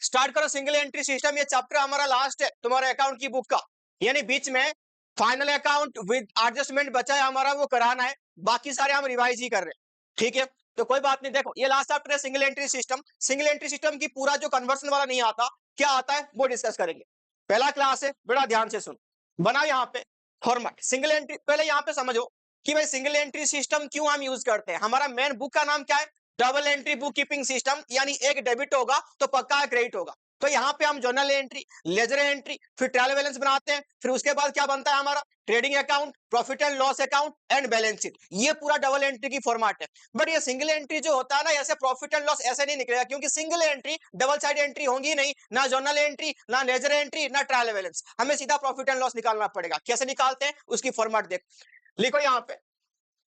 Start करो single entry system. ये chapter हमारा लास्ट है तुम्हारे अकाउंट की बुक का, यानी बीच में फाइनल अकाउंट विद एडजस्टमेंट बचा है हमारा, वो कराना है, बाकी सारे हम रिवाइज ही कर रहे हैं, ठीक है। तो कोई बात नहीं, देखो ये लास्ट चैप्टर है single entry system. Single entry system की पूरा जो कन्वर्सन वाला नहीं आता, क्या आता है वो डिस्कस करेंगे। पहला क्लास है, बड़ा ध्यान से सुन। बनाओ यहाँ पे फॉर्मेट सिंगल एंट्री। पहले यहाँ पे समझो कि भाई सिंगल एंट्री सिस्टम क्यों हम यूज करते हैं। हमारा मेन बुक का नाम क्या है, double entry book keeping system, यानी एक डेबिट होगा तो पक्का क्रेडिट होगा। तो यहाँ पे हम जर्नल एंट्री, लेजर एंट्री, फिर ट्रायल बैलेंस बनाते हैं, फिर उसके बाद क्या बनता है हमारा trading account, profit and loss account and balance sheet. ये पूरा डबल एंट्री की फॉर्मेट है। बट ये सिंगल एंट्री जो होता है ना, ऐसे प्रॉफिट एंड लॉस ऐसे नहीं निकलेगा, क्योंकि single entry double side entry होगी नहीं, ना जर्नल एंट्री, ना लेजर एंट्री, ना ट्रायल बैलेंस। हमें सीधा प्रॉफिट एंड लॉस निकालना पड़ेगा। कैसे निकालते हैं उसकी फॉर्मेट देखो, लिखो यहाँ पे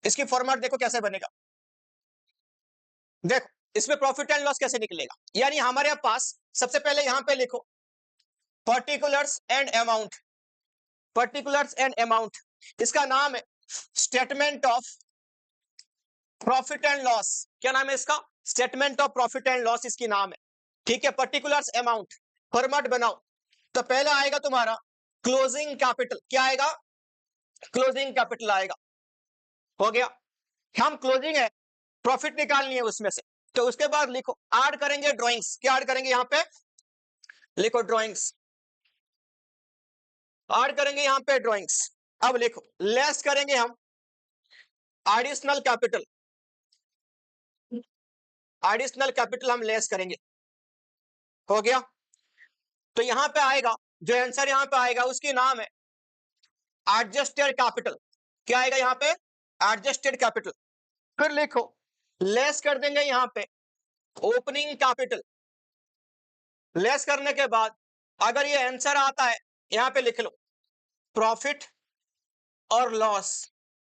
इसकी फॉर्मेट देखो कैसे बनेगा। देखो इसमें प्रॉफिट एंड लॉस कैसे निकलेगा, यानी हमारे पास सबसे पहले यहां पे लिखो particulars and amount. Particulars and amount, इसका नाम है statement of profit and loss. क्या नाम है इसका, statement of profit and loss इसकी नाम है, ठीक है। पर्टिकुलर्स अमाउंट फॉर्मेट बनाओ। तो पहला आएगा तुम्हारा क्लोजिंग कैपिटल। क्या आएगा, क्लोजिंग कैपिटल आएगा। हो गया, हम क्लोजिंग है, प्रॉफिट निकालनी है उसमें से। तो उसके बाद लिखो ऐड करेंगे ड्राइंग्स। क्या ऐड करेंगे यहाँ पे, लिखो ड्राइंग्स, ऐड करेंगे यहाँ पे ड्राइंग्स। अब लिखो लेस करेंगे हम एडिशनल कैपिटल। एडिशनल कैपिटल हम लेस करेंगे। हो गया, तो यहां पे आएगा जो आंसर यहां पे आएगा उसकी नाम है एडजस्टेड कैपिटल। क्या आएगा यहाँ पे, एडजस्टेड कैपिटल। फिर लिखो लेस कर देंगे यहां पे ओपनिंग कैपिटल। लेस करने के बाद अगर ये आंसर आता है, यहां पे लिख लो प्रॉफिट और लॉस।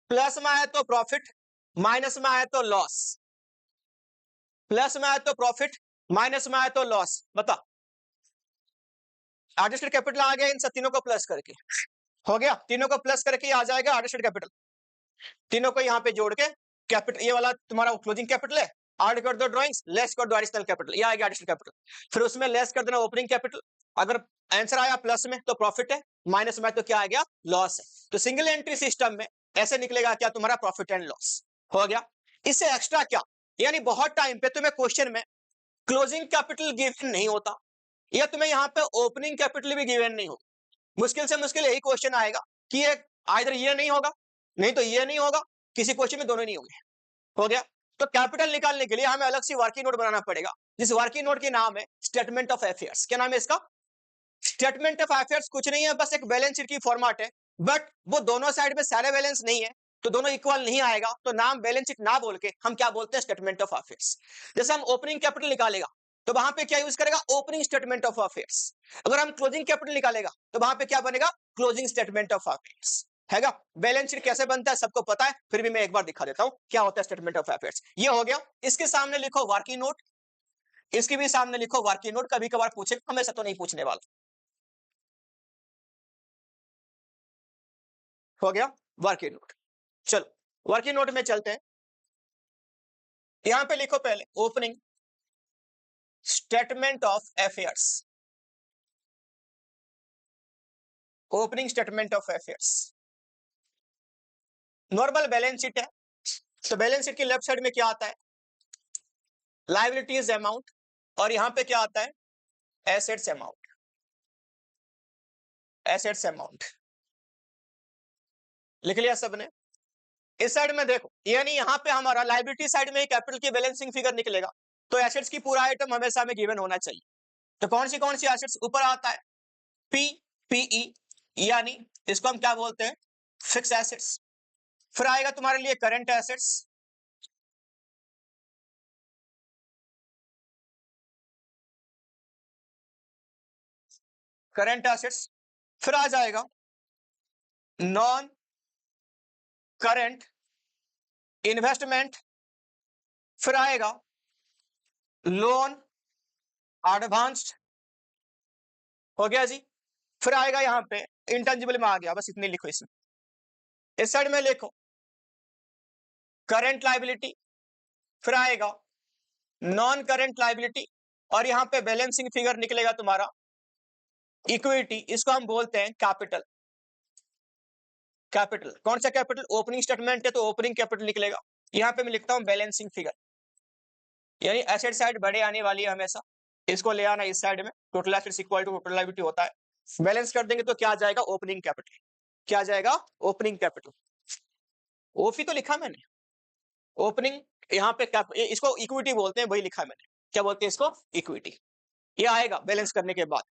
प्लस में आए तो प्रॉफिट, माइनस में आए तो लॉस। प्लस में आए तो प्रॉफिट, माइनस में आए तो लॉस। बता, एडजस्टेड कैपिटल आ गया इन सब तीनों को प्लस करके। हो गया, तीनों को प्लस करके आ जाएगा एडजस्टेड कैपिटल। तीनों को यहां पे जोड़ के कैपिटल, ये वाला तुम्हारा क्लोजिंग कैपिटल है, ऐड कर दो ड्राइंग्स, लेस कर दो एडिशनल कैपिटल, ये आएगा एडिशनल कैपिटल। फिर उसमें लेस कर देना ओपनिंग कैपिटल। अगर आंसर आया प्लस में तो प्रॉफिट है, माइनस में तो क्या आ गया, लॉस है। तो सिंगल एंट्री सिस्टम में ऐसे निकलेगा क्या तुम्हारा प्रॉफिट एंड लॉस। हो गया, इससे एक्स्ट्रा क्या, यानी बहुत टाइम पे तुम्हें क्वेश्चन में क्लोजिंग कैपिटल गिवन नहीं होता, या तुम्हें यहाँ पे ओपनिंग कैपिटल भी गिवन नहीं होगा। मुश्किल से मुश्किल यही क्वेश्चन आएगा कि एक आइदर ये नहीं होगा, नहीं तो ये नहीं होगा, किसी क्वेश्चन में दोनों नहीं होंगे। हो गया, तो कैपिटल निकालने के लिए हमें अलग से वर्किंग नोट बनाना पड़ेगा, जिस वर्किंग नोट के नाम है स्टेटमेंट ऑफ अफेयर्स। क्या नाम है इसका, स्टेटमेंट ऑफ अफेयर्स। कुछ नहीं है, बस एक बैलेंस शीट की फॉर्मेट है, बट वो दोनों साइड में सारे बैलेंस नहीं है, तो दोनों इक्वल नहीं आएगा, तो नाम बैलेंस शीट ना बोल के हम क्या बोलते हैं, स्टेटमेंट ऑफ अफेयर्स। जैसे हम ओपनिंग कैपिटल निकालेगा तो वहां पे क्या यूज करेगा, ओपनिंग स्टेटमेंट ऑफ अफेयर्स। अगर हम क्लोजिंग कैपिटल निकालेगा तो वहां पे क्या बनेगा, क्लोजिंग स्टेटमेंट ऑफ अफेयर्स। हैगा, बैलेंस शीट कैसे बनता है सबको पता है, फिर भी मैं एक बार दिखा देता हूं क्या होता है स्टेटमेंट ऑफ अफेयर्स। ये हो गया, इसके सामने लिखो वर्किंग नोट, इसके भी सामने लिखो वर्किंग नोट। कभी कभार पूछे, हमेशा तो नहीं पूछने वाला। हो गया वर्किंग नोट। चलो वर्किंग नोट में चलते हैं। यहां पे लिखो पहले opening statement of affairs. Opening statement of affairs normal balance sheet है। तो बैलेंस शीट की लेफ्ट साइड में क्या आता है, लायबिलिटीज अमाउंट, और यहां पे क्या आता है, एसेट्स अमाउंट। एसेट्स अमाउंट लिख लिया सबने। इस साइड में देखो, यानी यहां पे हमारा लायबिलिटी साइड में कैपिटल की बैलेंसिंग फिगर निकलेगा, तो एसेट्स की पूरा आइटम हमेशा में गिवन होना चाहिए। तो कौन सी एसेट्स ऊपर आता है, पी, पीई, यानी इसको हम क्या बोलते हैं, फिक्स एसेट्स। फिर आएगा तुम्हारे लिए करंट एसेट्स, करंट एसेट्स। फिर आ जाएगा नॉन करंट इन्वेस्टमेंट। फिर आएगा लोन एडवांस्ड। हो गया जी। फिर आएगा यहां पे इंटेंजिबल में आ गया, बस इतनी लिखो इसमें। इस साइड में लिखो करंट लायबिलिटी। फिर आएगा नॉन करंट लायबिलिटी। और यहाँ पे बैलेंसिंग फिगर निकलेगा तुम्हारा इक्विटी, इसको हम बोलते हैं कैपिटल। कैपिटल कौन सा कैपिटल? ओपनिंग स्टेटमेंट है तो ओपनिंग कैपिटल निकलेगा। यहाँ पे मैं लिखता हूँ बैलेंसिंग फिगर, यानी एसेट साइड बड़े आने वाली है हमेशा, इसको ले आना इस साइड में। Total assets equal to total liability होता है, बैलेंस कर देंगे तो क्या आ जाएगा? Opening capital. क्या आ जाएगा? Opening capital. ओपी तो लिखा मैंने, ओपनिंग यहाँ पे इसको इक्विटी बोलते हैं, वही लिखा है मैंने। क्या बोलते हैं इसको? इक्विटी। ये आएगा बैलेंस करने के बाद।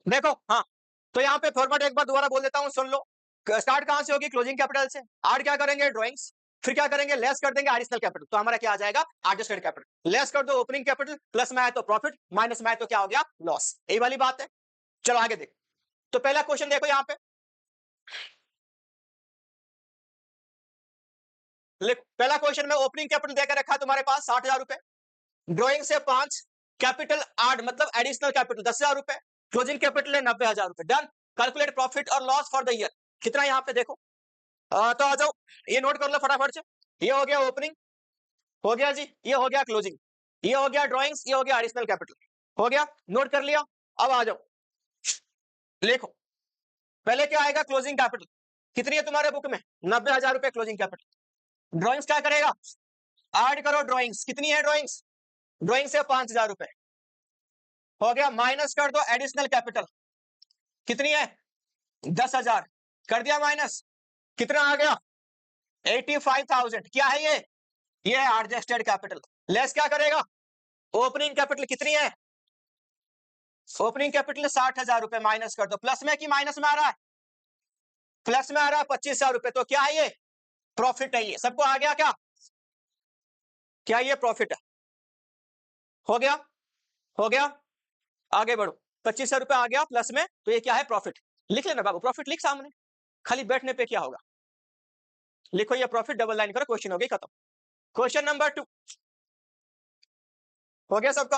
देखो हाँ, तो यहाँ पे फॉर्मेट एक बार दोबारा बोल देता हूँ, सुन लो। स्टार्ट कहां से होगी? क्लोजिंग कैपिटल से। आड क्या करेंगे? ड्राइंग्स। फिर क्या करेंगे? लेस कर देंगे एडिशनल कैपिटल, तो हमारा क्या आ जाएगा? Adjusted capital. लेस कर दो ओपनिंग कैपिटल, प्लस में आए तो प्रॉफिट, माइनस में आए तो क्या हो गया? लॉस। यही वाली बात है। चलो आगे देखो। तो पहला क्वेश्चन देखो यहाँ पे, पहला क्वेश्चन में ओपनिंग कैपिटल देकर रखा है तुम्हारे पास 60,000 रुपए, ड्रॉइंग से 5, कैपिटल 8 मतलब एडिशनल कैपिटल 10,000 रुपए, क्लोजिंग कैपिटल है 90,000 रुपए। डन। कैलकुलेट प्रॉफिट और लॉस फॉर द ईयर। कितना यहाँ पे देखो, तो आ जाओ, ये नोट कर लो फटाफट से। ये हो गया ओपनिंग, हो गया जी, ये हो गया क्लोजिंग, ये हो गया ड्रॉइंग्स, ये हो गया एडिशनल कैपिटल, हो गया, नोट कर लिया। अब आ जाओ, लिखो। पहले क्या आएगा? Closing capital. कितनी है तुम्हारे बुक में? 90,000 रुपए क्लोजिंग कैपिटल। ड्रॉइंग्स क्या करेगा? ऐड करो ड्रॉइंग्स। कितनी है ड्रॉइंग्स? ड्रॉइंग से 5,000 रुपए, हो गया। माइनस कर दो एडिशनल कैपिटल, कितनी है? 10,000, कर दिया माइनस। कितना आ गया? 85,000। क्या है ये है एडजस्टेड कैपिटल। लेस क्या करेगा? ओपनिंग कैपिटल कितनी है? ओपनिंग कैपिटल 60,000 रुपए, माइनस कर दो। प्लस में कि माइनस में आ रहा है? प्लस में आ रहा है 25,000 रुपए। तो क्या है ये? प्रॉफिट है। ये सबको आ गया क्या? क्या ये प्रॉफिट है? हो गया, हो गया। आगे बढ़ो, 25,000 रुपए आ गया प्लस में, तो ये क्या है? प्रॉफिट। लिख लेना बाबू, प्रॉफिट लिख सामने, खाली बैठने पे क्या होगा? लिखो ये प्रॉफिट, डबल लाइन करो, क्वेश्चन हो गया खत्म। क्वेश्चन नंबर 2 हो गया सबका।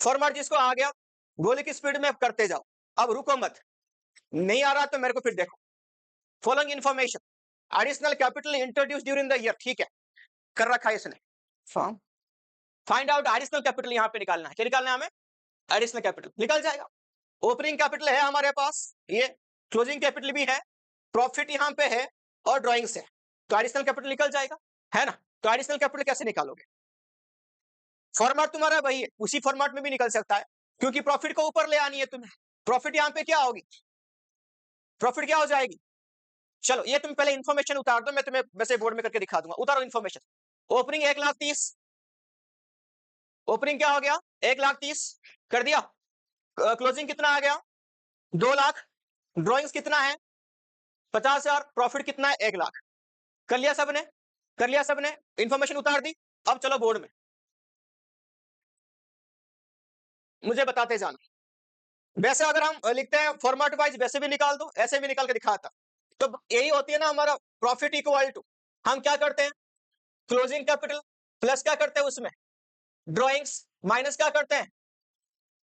फॉर्मेट जिसको आ गया, गोली की स्पीड में करते जाओ, अब रुको मत। नहीं आ रहा तो मेरे को फिर देखो। Following information, additional capital introduce during the year, ठीक है, कर रखा है इसने। फाइंड आउट एडिशनल कैपिटल, यहां पे निकालना है। क्या निकालना है हमें? Additional capital. निकल जाएगा। ओपनिंग कैपिटल है हमारे पास ये, क्लोजिंग कैपिटल भी है, प्रॉफिट यहां पे है, और ड्रॉइंग्स है, तो एडिशनल कैपिटल निकल जाएगा, है ना? तो एडिशनल कैपिटल कैसे निकालोगे? फॉर्मेट तुम्हारा वही है, उसी फॉर्मेट में भी निकल सकता है, क्योंकि प्रॉफिट को ऊपर ले आनी है तुम्हें। प्रॉफिट यहां पे क्या होगी? प्रॉफिट क्या हो जाएगी? चलो ये तुम पहले इन्फॉर्मेशन उतार दो, मैं तुम्हें वैसे बोर्ड में करके दिखा दूंगा। उतारो इन्फॉर्मेशन। ओपनिंग 1,30,000, ओपनिंग क्या हो गया? 1,30,000 कर दिया। क्लोजिंग कितना आ गया? 2,00,000। ड्रॉइंग्स कितना है? 50,000। प्रॉफिट कितना है? 1,00,000। कर लिया सबने? कर लिया सबने? इंफॉर्मेशन उतार दी। अब चलो बोर्ड में, मुझे बताते जाना। वैसे अगर हम लिखते हैं फॉर्मेट वाइज, वैसे भी निकाल दो, ऐसे भी निकाल के दिखाता। तो यही होती है ना हमारा प्रॉफिट इक्वल टू, हम क्या करते हैं? क्लोजिंग कैपिटल प्लस क्या करते हैं उसमें? ड्रॉइंग्स, माइनस क्या करते हैं?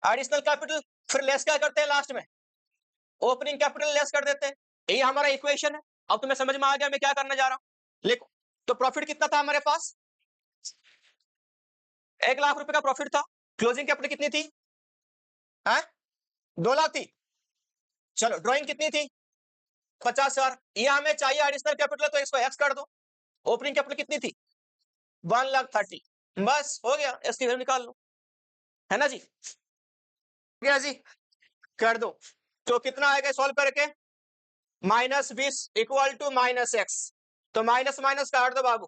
एडिशनल कैपिटल, फिर लेस क्या करते हैं लास्ट में? ओपनिंग कैपिटल लेस कर देते हैं। यही हमारा इक्वेशन है। अब तुम्हें समझ में आ गया मैं क्या करने जा रहा हूं? लिखो। तो प्रॉफिट कितना था हमारे पास? 1,00,000 रुपए का प्रॉफिट था। क्लोजिंग कैपिटल कितनी थी? 2,00,000 थी। चलो ड्रॉइंग कितनी थी? 50,000। ये हमें चाहिए एडिशनल कैपिटल, तो इसको एक्स कर दो। ओपनिंग कैपिटल कितनी थी? 1,30,000। बस हो गया, इसकी वैल्यू निकाल लो, है ना जी? गया जी, कर दो। तो कितना आएगा सॉल्व करके, -20 इक्वल टू -x, तो माइनस माइनस काट दो बाबू,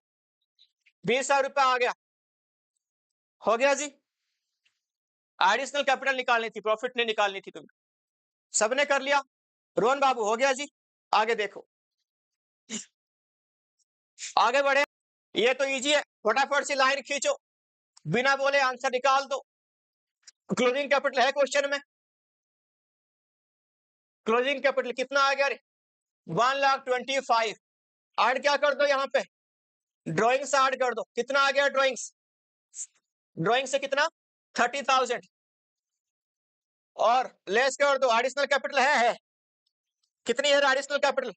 20,000 रुपया आ गया। हो गया जी। एडिशनल कैपिटल निकालनी थी, प्रॉफिट नहीं निकालनी थी तुम्हें। सबने कर लिया, रोहन बाबू हो गया जी। आगे देखो, आगे बढ़े, ये तो इजी है, फटाफट से लाइन खींचो, बिना बोले आंसर निकाल दो। क्लोजिंग कैपिटल है क्वेश्चन में, क्लोजिंग कैपिटल कितना आ गया रे, 1,25,000। ऐड क्या कर दो यहाँ पे, ड्रॉइंग्स ऐड कर दो, कितना आ गया ड्रॉइंग्स, ड्रॉइंग से कितना 30,000, और लेस कर दो एडिशनल कैपिटल है कितनी है एडिशनल कैपिटल,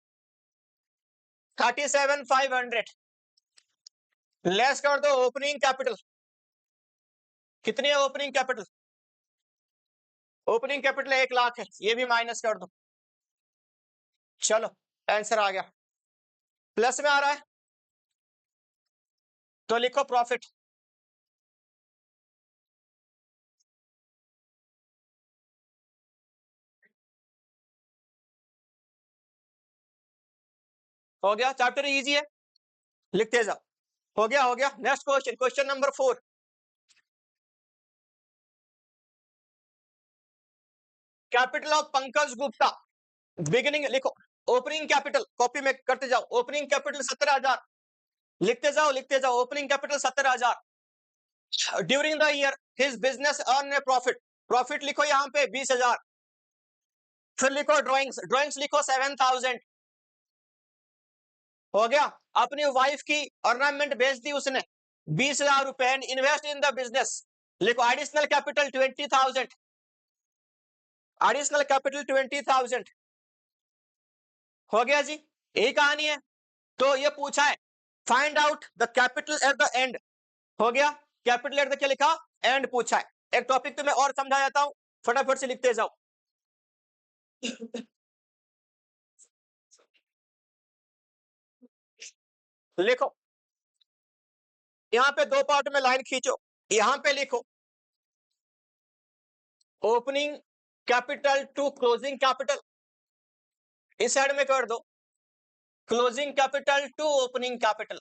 37,500, लेस कर दो ओपनिंग कैपिटल, कितनी है ओपनिंग कैपिटल, ओपनिंग कैपिटल 1,00,000 है, ये भी माइनस कर दो। चलो आंसर आ गया, प्लस में आ रहा है तो लिखो प्रॉफिट। हो गया, चैप्टर इजी है, लिखते जाओ। हो गया, हो गया। Next question, question number 4, capital of Pankaj Gupta, beginning लिखो, ओपनिंग कैपिटल कॉपी में करते जाओ, ओपनिंग कैपिटल 17,000, लिखते जाओ लिखते जाओ, opening capital 17,000। During the year his business earn A profit, profit लिखो यहाँ पे 20,000, फिर लिखो ड्रॉइंग्स, ड्रॉइंग्स लिखो 7,000। हो गया, अपनी वाइफ की ऑर्नामेंट बेच दी उसने 20,000 रुपए, इन्वेस्ट इन द बिजनेस, लिखो एडिशनल कैपिटल 20,000, एडिशनल कैपिटल 20,000। हो गया जी, यही कहानी है। तो ये पूछा है find out the capital at the end, हो गया, कैपिटल एट द क्या लिखा, एंड पूछा है। एक टॉपिक तो मैं और समझा जाता हूं, फटाफट से लिखते जाओ। लिखो, यहां पे दो पार्ट में लाइन खींचो, यहां पे लिखो opening capital to closing capital, इस साइड में कर दो closing capital to opening capital.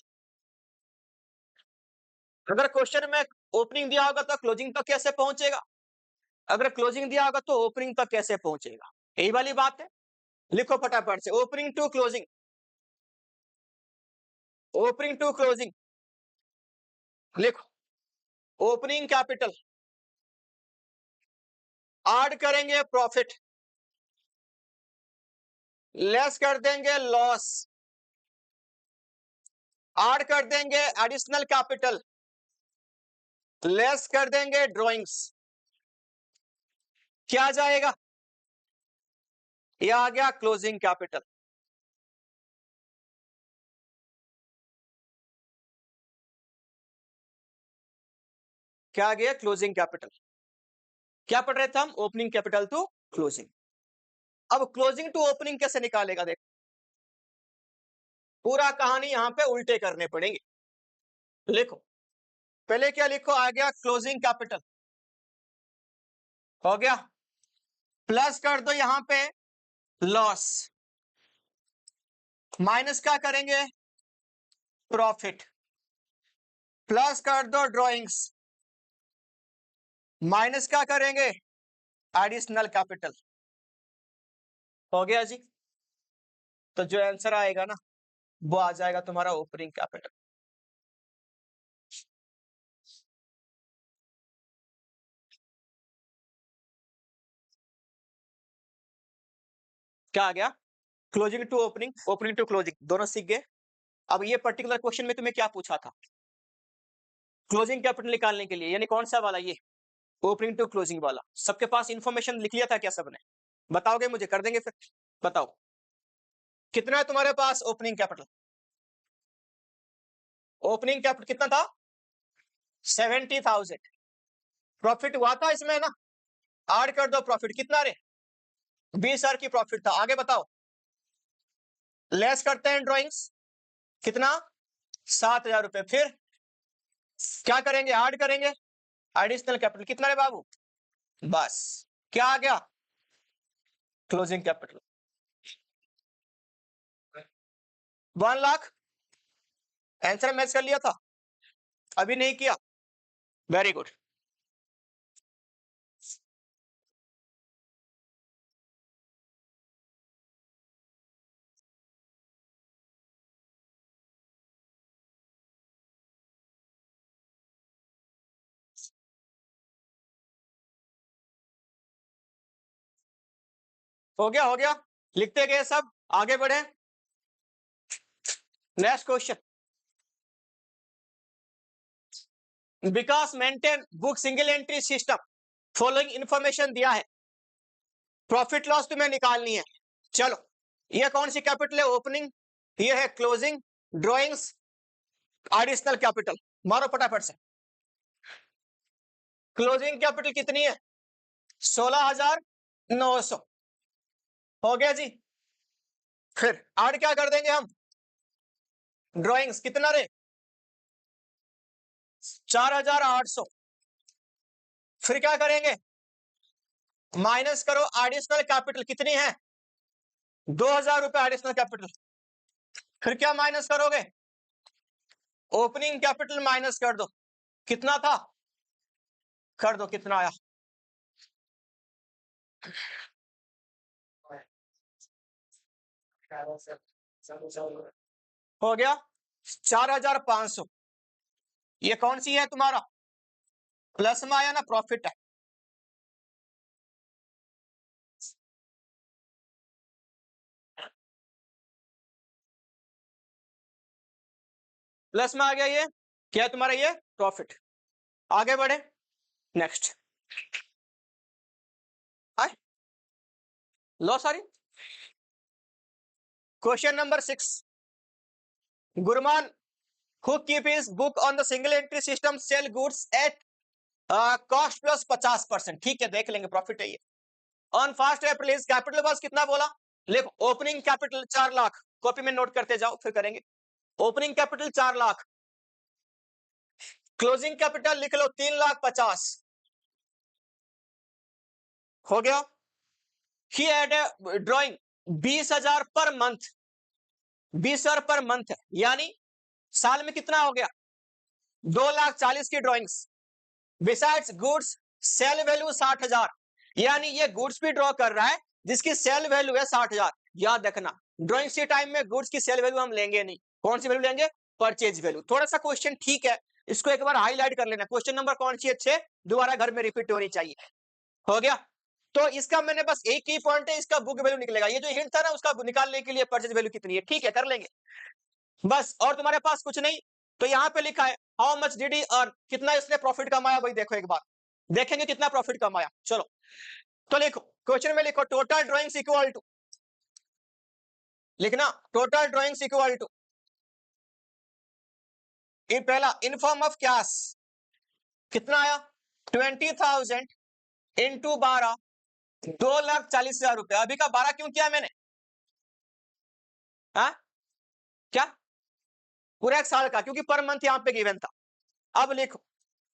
अगर क्वेश्चन में ओपनिंग दिया होगा तो क्लोजिंग तक कैसे पहुंचेगा, अगर क्लोजिंग दिया होगा तो ओपनिंग तक कैसे पहुंचेगा, यही वाली बात है। लिखो फटाफट से, opening to closing, opening to closing, लिखो ओपनिंग कैपिटल, ऐड करेंगे प्रॉफिट, लेस कर देंगे लॉस, ऐड कर देंगे एडिशनल कैपिटल, लेस कर देंगे ड्रॉइंग्स, क्या आ जाएगा, ये आ गया क्लोजिंग कैपिटल। क्या आ गया, क्लोजिंग कैपिटल। क्या पढ़ रहे थे हम, ओपनिंग कैपिटल टू क्लोजिंग। अब क्लोजिंग टू ओपनिंग कैसे निकालेगा, देखो पूरा कहानी यहां पे उल्टे करने पड़ेंगे। लिखो, पहले क्या लिखो, आ गया क्लोजिंग कैपिटल, हो गया, प्लस कर दो यहां पे लॉस, माइनस क्या करेंगे प्रॉफिट, प्लस कर दो ड्रॉइंग्स, माइनस क्या करेंगे एडिशनल कैपिटल। हो गया जी, तो जो आंसर आएगा ना वो आ जाएगा तुम्हारा ओपनिंग कैपिटल। क्या आ गया, closing to opening, opening to closing, दोनों सीख गए। अब ये पर्टिकुलर क्वेश्चन में तुम्हें क्या पूछा था, क्लोजिंग कैपिटल निकालने के लिए, यानी कौन सा वाला, ये ओपनिंग टू क्लोजिंग वाला। सबके पास इंफॉर्मेशन लिख लिया था क्या सबने, बताओगे मुझे, कर देंगे फिर, बताओ कितना है तुम्हारे पास ओपनिंग कैपिटल, ओपनिंग कैपिटल कितना था 70,000, प्रॉफिट हुआ था इसमें ना, ऐड कर दो प्रॉफिट, कितना रे 20,000 की प्रॉफिट था। आगे बताओ, लेस करते हैं ड्रॉइंग्स, कितना 7,000 रुपए, फिर क्या करेंगे, ऐड करेंगे एडिशनल कैपिटल, कितना रे बाबू, बस क्या आ गया? Closing capital 1 lakh. Answer match कर लिया था, अभी नहीं किया? Very good. हो गया, हो गया, लिखते गए सब, आगे बढ़े। Next question. Vikas maintain book single entry system, following information दिया है, प्रॉफिट लॉस तुम्हें निकालनी है। चलो, ये कौन सी कैपिटल है? ओपनिंग, ये है क्लोजिंग, ड्रॉइंग्स, एडिशनल कैपिटल। मारो फटाफट से। क्लोजिंग कैपिटल कितनी है? 16,900। हो गया जी। फिर ऐड क्या कर देंगे हम? ड्रॉइंग्स कितना रे? 4,800। फिर क्या करेंगे? माइनस करो एडिशनल कैपिटल, कितनी है? 2,000 रुपए एडिशनल कैपिटल। फिर क्या माइनस करोगे? ओपनिंग कैपिटल माइनस कर दो, कितना था? कर दो, कितना आया? हो गया 4,500। ये कौन सी है तुम्हारा? प्लस में आया ना, प्रॉफिट है। प्लस में आ गया, ये क्या है तुम्हारा? ये प्रॉफिट। आगे बढ़े, next. Low sorry, question number 6। Gurman who keep his book on the single entry system sell goods at cost plus 50%। ठीक है, देख लेंगे, प्रॉफिट है ये। On first April is capital बस कितना बोला? लिखो, ओपनिंग कैपिटल 4 लाख, कॉपी में नोट करते जाओ, फिर करेंगे। Opening capital 4 lakh, closing capital लिख लो 3,50,000। हो गया। He had a drawing 20,000 per month, 20,000 per month है, यानी साल में कितना हो गया? 2,40,000 की drawings. Besides goods sale value 60,000, यानी ये गुड्स भी ड्रॉ कर रहा है जिसकी सेल वैल्यू है 60,000। याद रखना, ड्रॉइंग सी टाइम में गुड्स की सेल वैल्यू हम लेंगे नहीं। कौन सी वैल्यू लेंगे? Purchase value. थोड़ा सा क्वेश्चन ठीक है, इसको एक बार हाईलाइट कर लेना। क्वेश्चन नंबर कौन सी अच्छे, दोबारा घर में रिपीट होनी चाहिए। हो गया। तो इसका मैंने बस एक ही पॉइंट है, इसका बुक वैल्यू निकलेगा। ये जो हिंट था ना, उसका निकालने के लिए परचेज वैल्यू कितनी है, ठीक है, कर लेंगे बस। और तुम्हारे पास कुछ नहीं, तो यहां पे लिखा है how much did he earn, कितना इसने प्रॉफिट कमाया, भाई देखो एक बार, देखेंगे कितना प्रॉफिट कमाया। चलो, तो लिखो, क्वेश्चन में लिखो टोटल ड्रॉइंग्स इक्वल टू, लिखना टोटल ड्रॉइंग्स इक्वल टू, ये पहला इन फॉर्म ऑफ कैश, कितना आया? 20,000 इंटू 12, 2,40,000 रुपए। अभी का 12 क्यों किया मैंने? हा? क्या? पूरा एक साल का, क्योंकि पर मंथ यहां पे गिवन था। अब लिखो,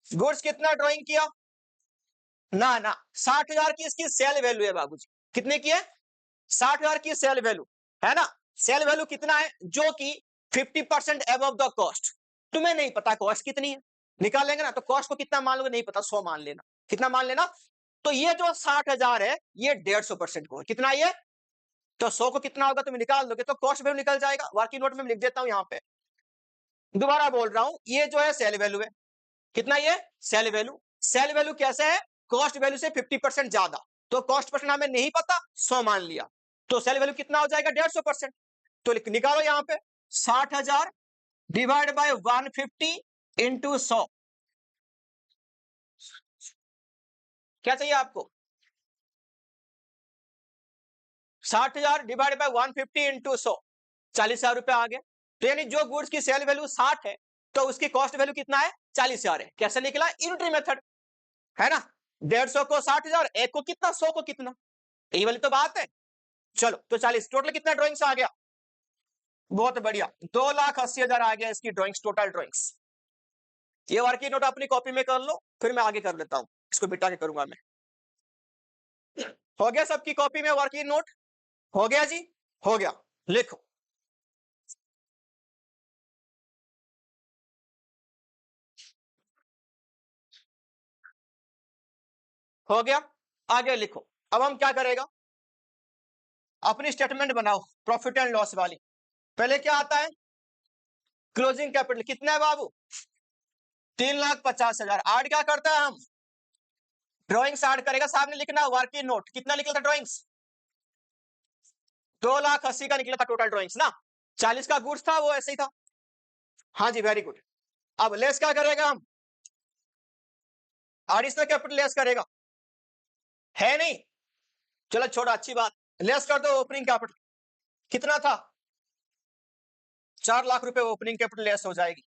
गुड्स कितना ड्रॉइंग किया? ना ना, 60,000 की इसकी सेल वैल्यू है बाबूजी। कितने की है? 60,000 की सेल वैल्यू है ना। सेल वैल्यू कितना है? जो कि 50% अबव द कॉस्ट। तुम्हें नहीं पता कॉस्ट कितनी है, निकाल लेंगे ना। तो कॉस्ट को कितना मान लोगे? नहीं पता, 100 मान लेना। कितना मान लेना? तो ये जो 60,000 है, ये 150% को है। कितना ये? तो 100 को कितना होगा तुम निकाल दोगे, तो कॉस्ट वैल्यू निकल जाएगा। वर्किंग नोट में लिख देता हूं यहां पे, दोबारा बोल रहा हूं, ये जो है सेल वैल्यू है। कितना ये? Cell value. सेल वैल्यू कैसे है? कॉस्ट वैल्यू से 50% ज्यादा। तो कॉस्ट परसेंट हमें नहीं पता, 100 मान लिया, तो सेल वैल्यू कितना हो जाएगा? 150%। तो निकालो यहां पे, 60,000 डिवाइड बाय 150 इंटू 100। क्या चाहिए आपको? 60,000 डिवाइड बाय 150 इंटू 100, 40,000 रुपए आ गए। तो यानी जो गुड्स की सेल वैल्यू 60 है, तो उसकी कॉस्ट वैल्यू कितना है? 40,000 है। कैसे निकला? यूनिटरी मेथड है ना। 150 को 60,000, एक को कितना, 100 को कितना, यही वाली तो बात है। चलो, तो 40, टोटल कितना ड्रॉइंग्स आ गया? बहुत बढ़िया, 2,80,000 आ गया इसकी ड्रॉइंग्स, टोटल ड्रॉइंग्स। ये वर्किंग नोट अपनी कॉपी में कर लो, फिर मैं आगे कर लेता हूं, इसको बिटा के करूंगा मैं। हो गया सबकी कॉपी में वर्किंग नोट? हो गया जी? हो गया। लिखो। हो गया। आगे लिखो। अब हम क्या करेगा, अपनी स्टेटमेंट बनाओ प्रॉफिट एंड लॉस वाली। पहले क्या आता है, क्लोजिंग कैपिटल कितना है बाबू, 3,50,000। आड क्या करता है हम, ड्रॉइंग्स ऐड करेगा, सामने लिखना वर्किंग नोट, कितना निकला था ड्रॉइंग्स, 2,80,000 का निकला था टोटल ड्रॉइंग्स ना, 40 का गुड्स था, वो ऐसे ही था। हाँ जी, वेरी गुड। अब लेस क्या करेगा हम, एडिशनल कैपिटल लेस करेगा, है नहीं, चलो छोड़ो, अच्छी बात, लेस कर दो ओपनिंग कैपिटल, कितना था, 4 लाख रुपए ओपनिंग कैपिटल लेस हो जाएगी,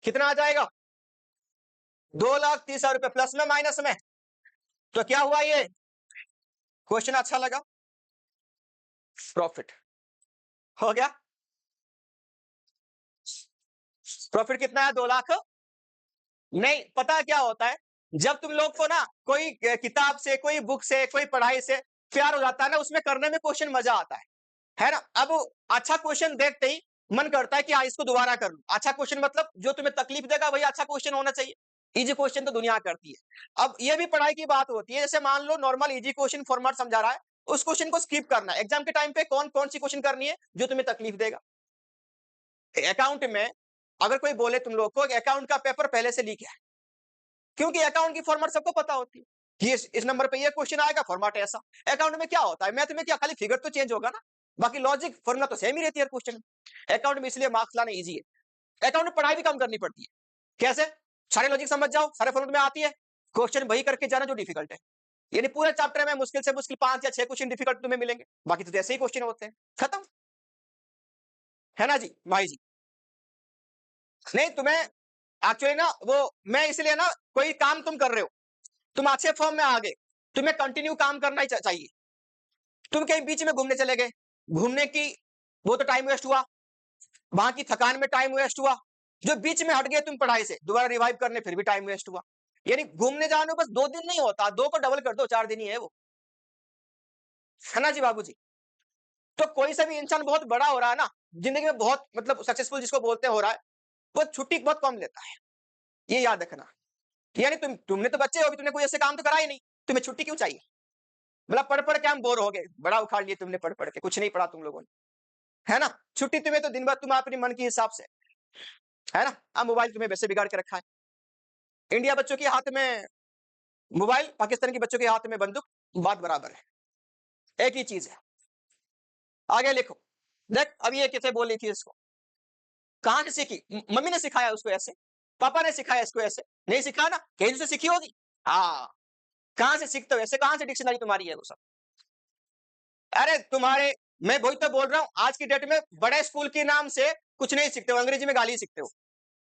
कितना आ जाएगा, 2,30,000 रुपए, प्लस में माइनस में, तो क्या हुआ, ये क्वेश्चन अच्छा लगा, प्रॉफिट हो गया। प्रॉफिट कितना है, 2 लाख। नहीं, पता क्या होता है, जब तुम लोग को ना कोई किताब से, कोई बुक से, कोई पढ़ाई से प्यार हो जाता है ना, उसमें करने में क्वेश्चन मजा आता है ना। अब अच्छा क्वेश्चन देखते ही मन करता है कि हाँ इसको दोबारा कर लूं। अच्छा क्वेश्चन मतलब जो तुम्हें तकलीफ देगा वही अच्छा क्वेश्चन होना चाहिए। इजी क्वेश्चन तो दुनिया करती है। अब ये भी पढ़ाई की बात होती है, जैसे मान लो नॉर्मल इजी क्वेश्चन फॉर्मेट समझा रहा है, उस क्वेश्चन को स्किप करना है। एग्जाम के टाइम पे कौन कौन सी क्वेश्चन करनी है जो तुम्हें तकलीफ देगा। अकाउंट में अगर कोई बोले तुम लोग को अकाउंट का पेपर पहले से लीक है, क्योंकि अकाउंट की फॉर्मेट सबको पता होती है कि इस नंबर पे ये क्वेश्चन आएगा, फॉर्मेट ऐसा। अकाउंट में क्या होता है, मैथ में क्या खाली फिगर तो चेंज होगा ना, बाकी लॉजिक फॉर्मूला तो सेम ही रहती है क्वेश्चन में। अकाउंट में इसलिए मार्क्स लाना इजी है। अकाउंट में पढ़ाई भी कम करनी पड़ती है। कैसे, सारे लॉजिक समझ जाओ, सारे फॉर्मूले में आती है, क्वेश्चन वही करके जाना जो डिफिकल्ट है। यानी पूरे चैप्टर में मुश्किल से मुश्किल 5 या 6 क्वेश्चन डिफिकल्ट तुम्हें मिलेंगे, बाकी तो ऐसे ही क्वेश्चन होते हैं, खत्म, है ना जी भाई जी। नहीं तुम्हें एक्चुअली ना वो, मैं इसलिए ना, कोई काम तुम कर रहे हो, तुम अच्छे फॉर्म में आ गए, तुम्हें कंटिन्यू काम करना ही चाहिए। तुम कहीं बीच में घूमने चले गए, घूमने की वो तो टाइम वेस्ट हुआ, वहां की थकान में टाइम वेस्ट हुआ, जो बीच में हट गए तुम पढ़ाई से दोबारा रिवाइव करने, फिर भी टाइम वेस्ट हुआ। यानी घूमने जाने बस 2 दिन नहीं होता, 2 को डबल कर दो, 4 दिन ही है वो, है ना जी बाबूजी। तो कोई सा भी इंसान बहुत बड़ा हो रहा है ना, जिंदगी में बहुत मतलब सक्सेसफुल जिसको बोलते हो रहा है, वो छुट्टी बहुत कम लेता है, ये याद रखना। यानी तुमने तो बच्चे हो, तुमने कोई ऐसे काम तो करा ही नहीं, तुम्हें छुट्टी क्यों चाहिए, मतलब पढ़ पढ़ के हम बोर हो गए, बड़ा उखाड़ लिए तुमने पढ़ पढ़ के, कुछ नहीं पढ़ा तुम लोगों ने, है ना। छुट्टी तुम्हें तो दिन भर तुम अपने मन के हिसाब से, है ना। अब मोबाइल तुम्हें वैसे बिगाड़ के रखा है, इंडिया बच्चों के हाथ में मोबाइल, पाकिस्तान के बच्चों के हाथ में बंदूक, बात बराबर है, एक ही चीज है। आगे लिखो, देख अब ये कैसे बोली थी इसको, कहां से सीखी, मम्मी ने सिखाया उसको ऐसे, पापा ने सिखाया इसको ऐसे, नहीं सिखाया ना, कहीं से सीखी होगी। हाँ, कहां से सीखते हो ऐसे, कहां से डिक्शनरी तुम्हारी है वो सब। अरे तुम्हारे, मैं वही तो बोल रहा हूँ, आज की डेट में बड़े स्कूल के नाम से कुछ नहीं सीखते हो, अंग्रेजी में गाली सीखते हो,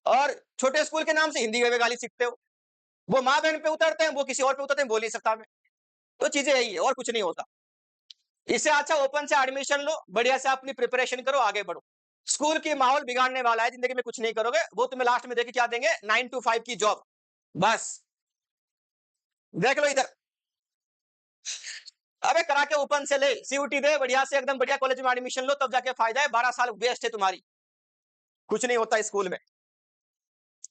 और छोटे स्कूल के नाम से हिंदी में गाली सीखते हो। वो माँ बहन पे उतरते हैं, वो किसी और पे उतरते हैं, बोल नहीं सकता मैं। तो चीजें यही है और कुछ नहीं होता। इससे अच्छा ओपन से एडमिशन लो, बढ़िया से अपनी प्रिपरेशन करो, आगे बढ़ो। स्कूल की माहौल बिगाड़ने वाला है, जिंदगी में कुछ नहीं करोगे, वो तुम्हें लास्ट में देके क्या देंगे, 9 to 5 की जॉब, बस। देख लो इधर, अबे करा के ओपन से ले, सीयूटी दे, बढ़िया से एकदम बढ़िया कॉलेज में एडमिशन लो, तब जाके फायदा है, 12 साल वेस्ट है तुम्हारी, कुछ नहीं होता स्कूल में।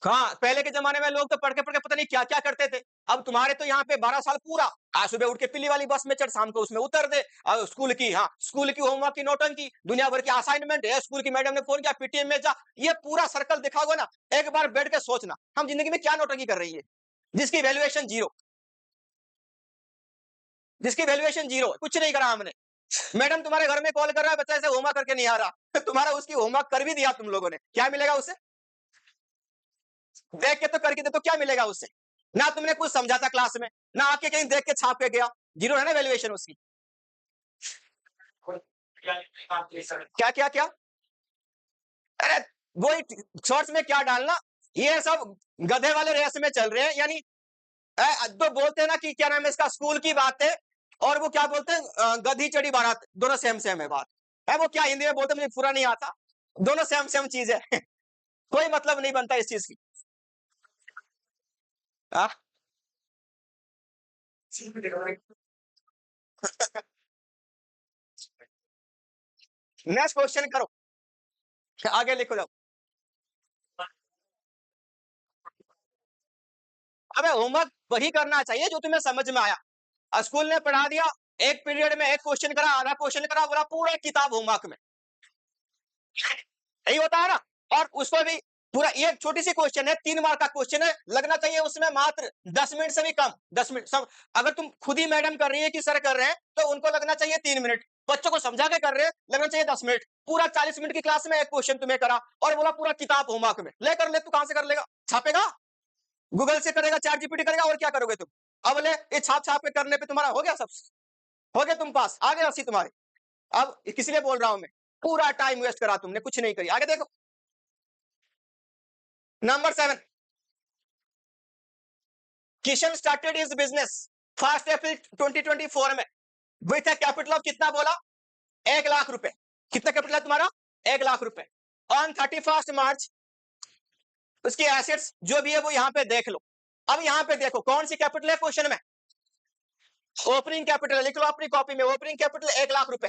हाँ, पहले के जमाने में लोग तो पढ़ के पता नहीं क्या क्या करते थे। अब तुम्हारे तो यहाँ पे 12 साल पूरा, आज सुबह उठ के पीली वाली बस में चढ़, शाम को उसमें उतर दे, और स्कूल की, हाँ स्कूल की होमवर्क की नोटंकी, दुनिया भर की असाइनमेंट है, स्कूल की मैडम ने फोन किया पीटीएम में जा, ये पूरा सर्कल दिखाओगे ना, एक बार बैठ के सोचना हम जिंदगी में क्या नोटंकी कर रही है, जिसकी वैल्यूएशन जीरो, जिसकी वैल्यूएशन जीरो, कुछ नहीं करा हमने। मैडम तुम्हारे घर में कॉल कर रहा है, बच्चा ऐसे होमवर्क करके नहीं आ रहा, तुम्हारा उसकी होमवर्क कर भी दिया तुम लोगों ने, क्या मिलेगा उससे, देख के तो करके दे तो क्या मिलेगा उससे, ना तुमने कुछ समझा था क्लास में, ना आके कहीं देख के छाप के गया, जीरो है ना वैल्यूएशन उसकी। क्या क्या क्या, अरे वही शॉर्ट्स में क्या डालना, ये सब गधे वाले रेस में चल रहे हैं। यानी तो बोलते हैं ना कि क्या नाम है इसका, स्कूल की बात है, और वो क्या बोलते हैं, गधी चढ़ी बारात, दोनों सेम सेम है बात, है वो क्या हिंदी में बोलते हैं, मुझे पूरा नहीं आता, दोनों सेम सेम चीज है कोई मतलब नहीं बनता इस चीज की। हाँ? नेक्स्ट क्वेश्चन करो, आगे लिखो जाओ। अबे होमवर्क वही करना चाहिए जो तुम्हें समझ में आया। स्कूल ने पढ़ा दिया, एक पीरियड में एक क्वेश्चन करा, आधा क्वेश्चन करा, बोला पूरा किताब होमवर्क में, यही होता है ना। और उसको भी पूरा, ये छोटी सी क्वेश्चन है, 3 मार्क का क्वेश्चन है, लगना चाहिए उसमें मात्र 10 मिनट से भी कम, 10 मिनट सब। अगर तुम खुद ही मैडम कर रही है कि सर कर रहे हैं, तो उनको लगना चाहिए 3 मिनट, बच्चों को समझा के कर रहे हैं, लगना चाहिए 10 मिनट। पूरा 40 मिनट की क्लास में एक क्वेश्चन तुम्हें करा और बोला पूरा किताब होमवर्क में, ले कर ले, तू कहां से कर लेगा? छापेगा, गूगल से करेगा, चैट जीपीटी करेगा, और क्या करोगे तुम? अब ले, ये छाप छाप के करने पे तुम्हारा हो गया सब, हो गया तुम पास, आगे राशि तुम्हारे। अब किसी ने बोल रहा हूं मैं, पूरा टाइम वेस्ट करा तुमने, कुछ नहीं करी। आगे देखो, number 7, Kishan started his business 1 अप्रैल 2024 में विथ अ कैपिटल ऑफ कितना बोला? 1 लाख रुपए। कितना कैपिटल है तुम्हारा? 1 लाख रुपए। ऑन 31 मार्च उसकी एसेट्स जो भी है वो यहां पे देख लो। अब यहां पे देखो कौन सी कैपिटल है क्वेश्चन में? Opening capital. लिख लो अपनी कॉपी में, ओपनिंग कैपिटल 1 लाख रुपए।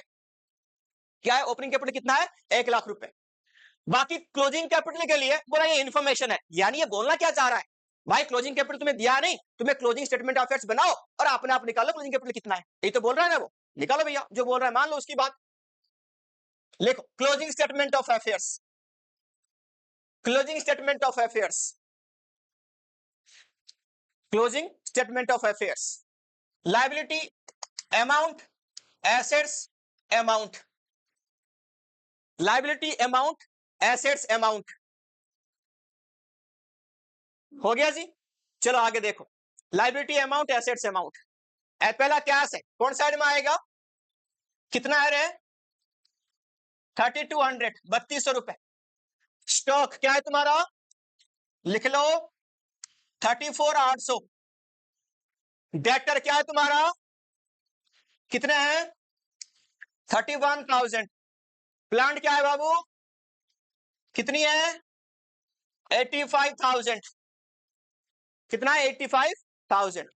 क्या है ओपनिंग कैपिटल? कितना है? 1 लाख रुपए। बाकी क्लोजिंग कैपिटल के लिए बोला ये इन्फॉर्मेशन है, यानी ये बोलना क्या चाह रहा है भाई, क्लोजिंग कैपिटल तुम्हें दिया नहीं, तुम्हें क्लोजिंग स्टेटमेंट ऑफ अफेयर्स बनाओ और अपने आप निकालो क्लोजिंग कैपिटल कितना है, ये तो बोल रहा है ना वो। निकालो भैया, जो बोल रहा है मान लो उसकी बात। लिखो closing statement of affairs, closing statement of affairs, closing statement of affairs. Liability amount, assets amount, liability amount, assets amount. हो गया जी। चलो आगे देखो, लायबिलिटी अमाउंट, एसेट्स अमाउंट। पहला कैश है, कौन साइड में आएगा? कितना है रे? 3200, 3200 रुपए। स्टॉक क्या है तुम्हारा? लिख लो 34,800। डेटर क्या है तुम्हारा? कितने हैं? 31,000। प्लांट क्या है बाबू? कितनी है? 85,000। कितना है? 85,000।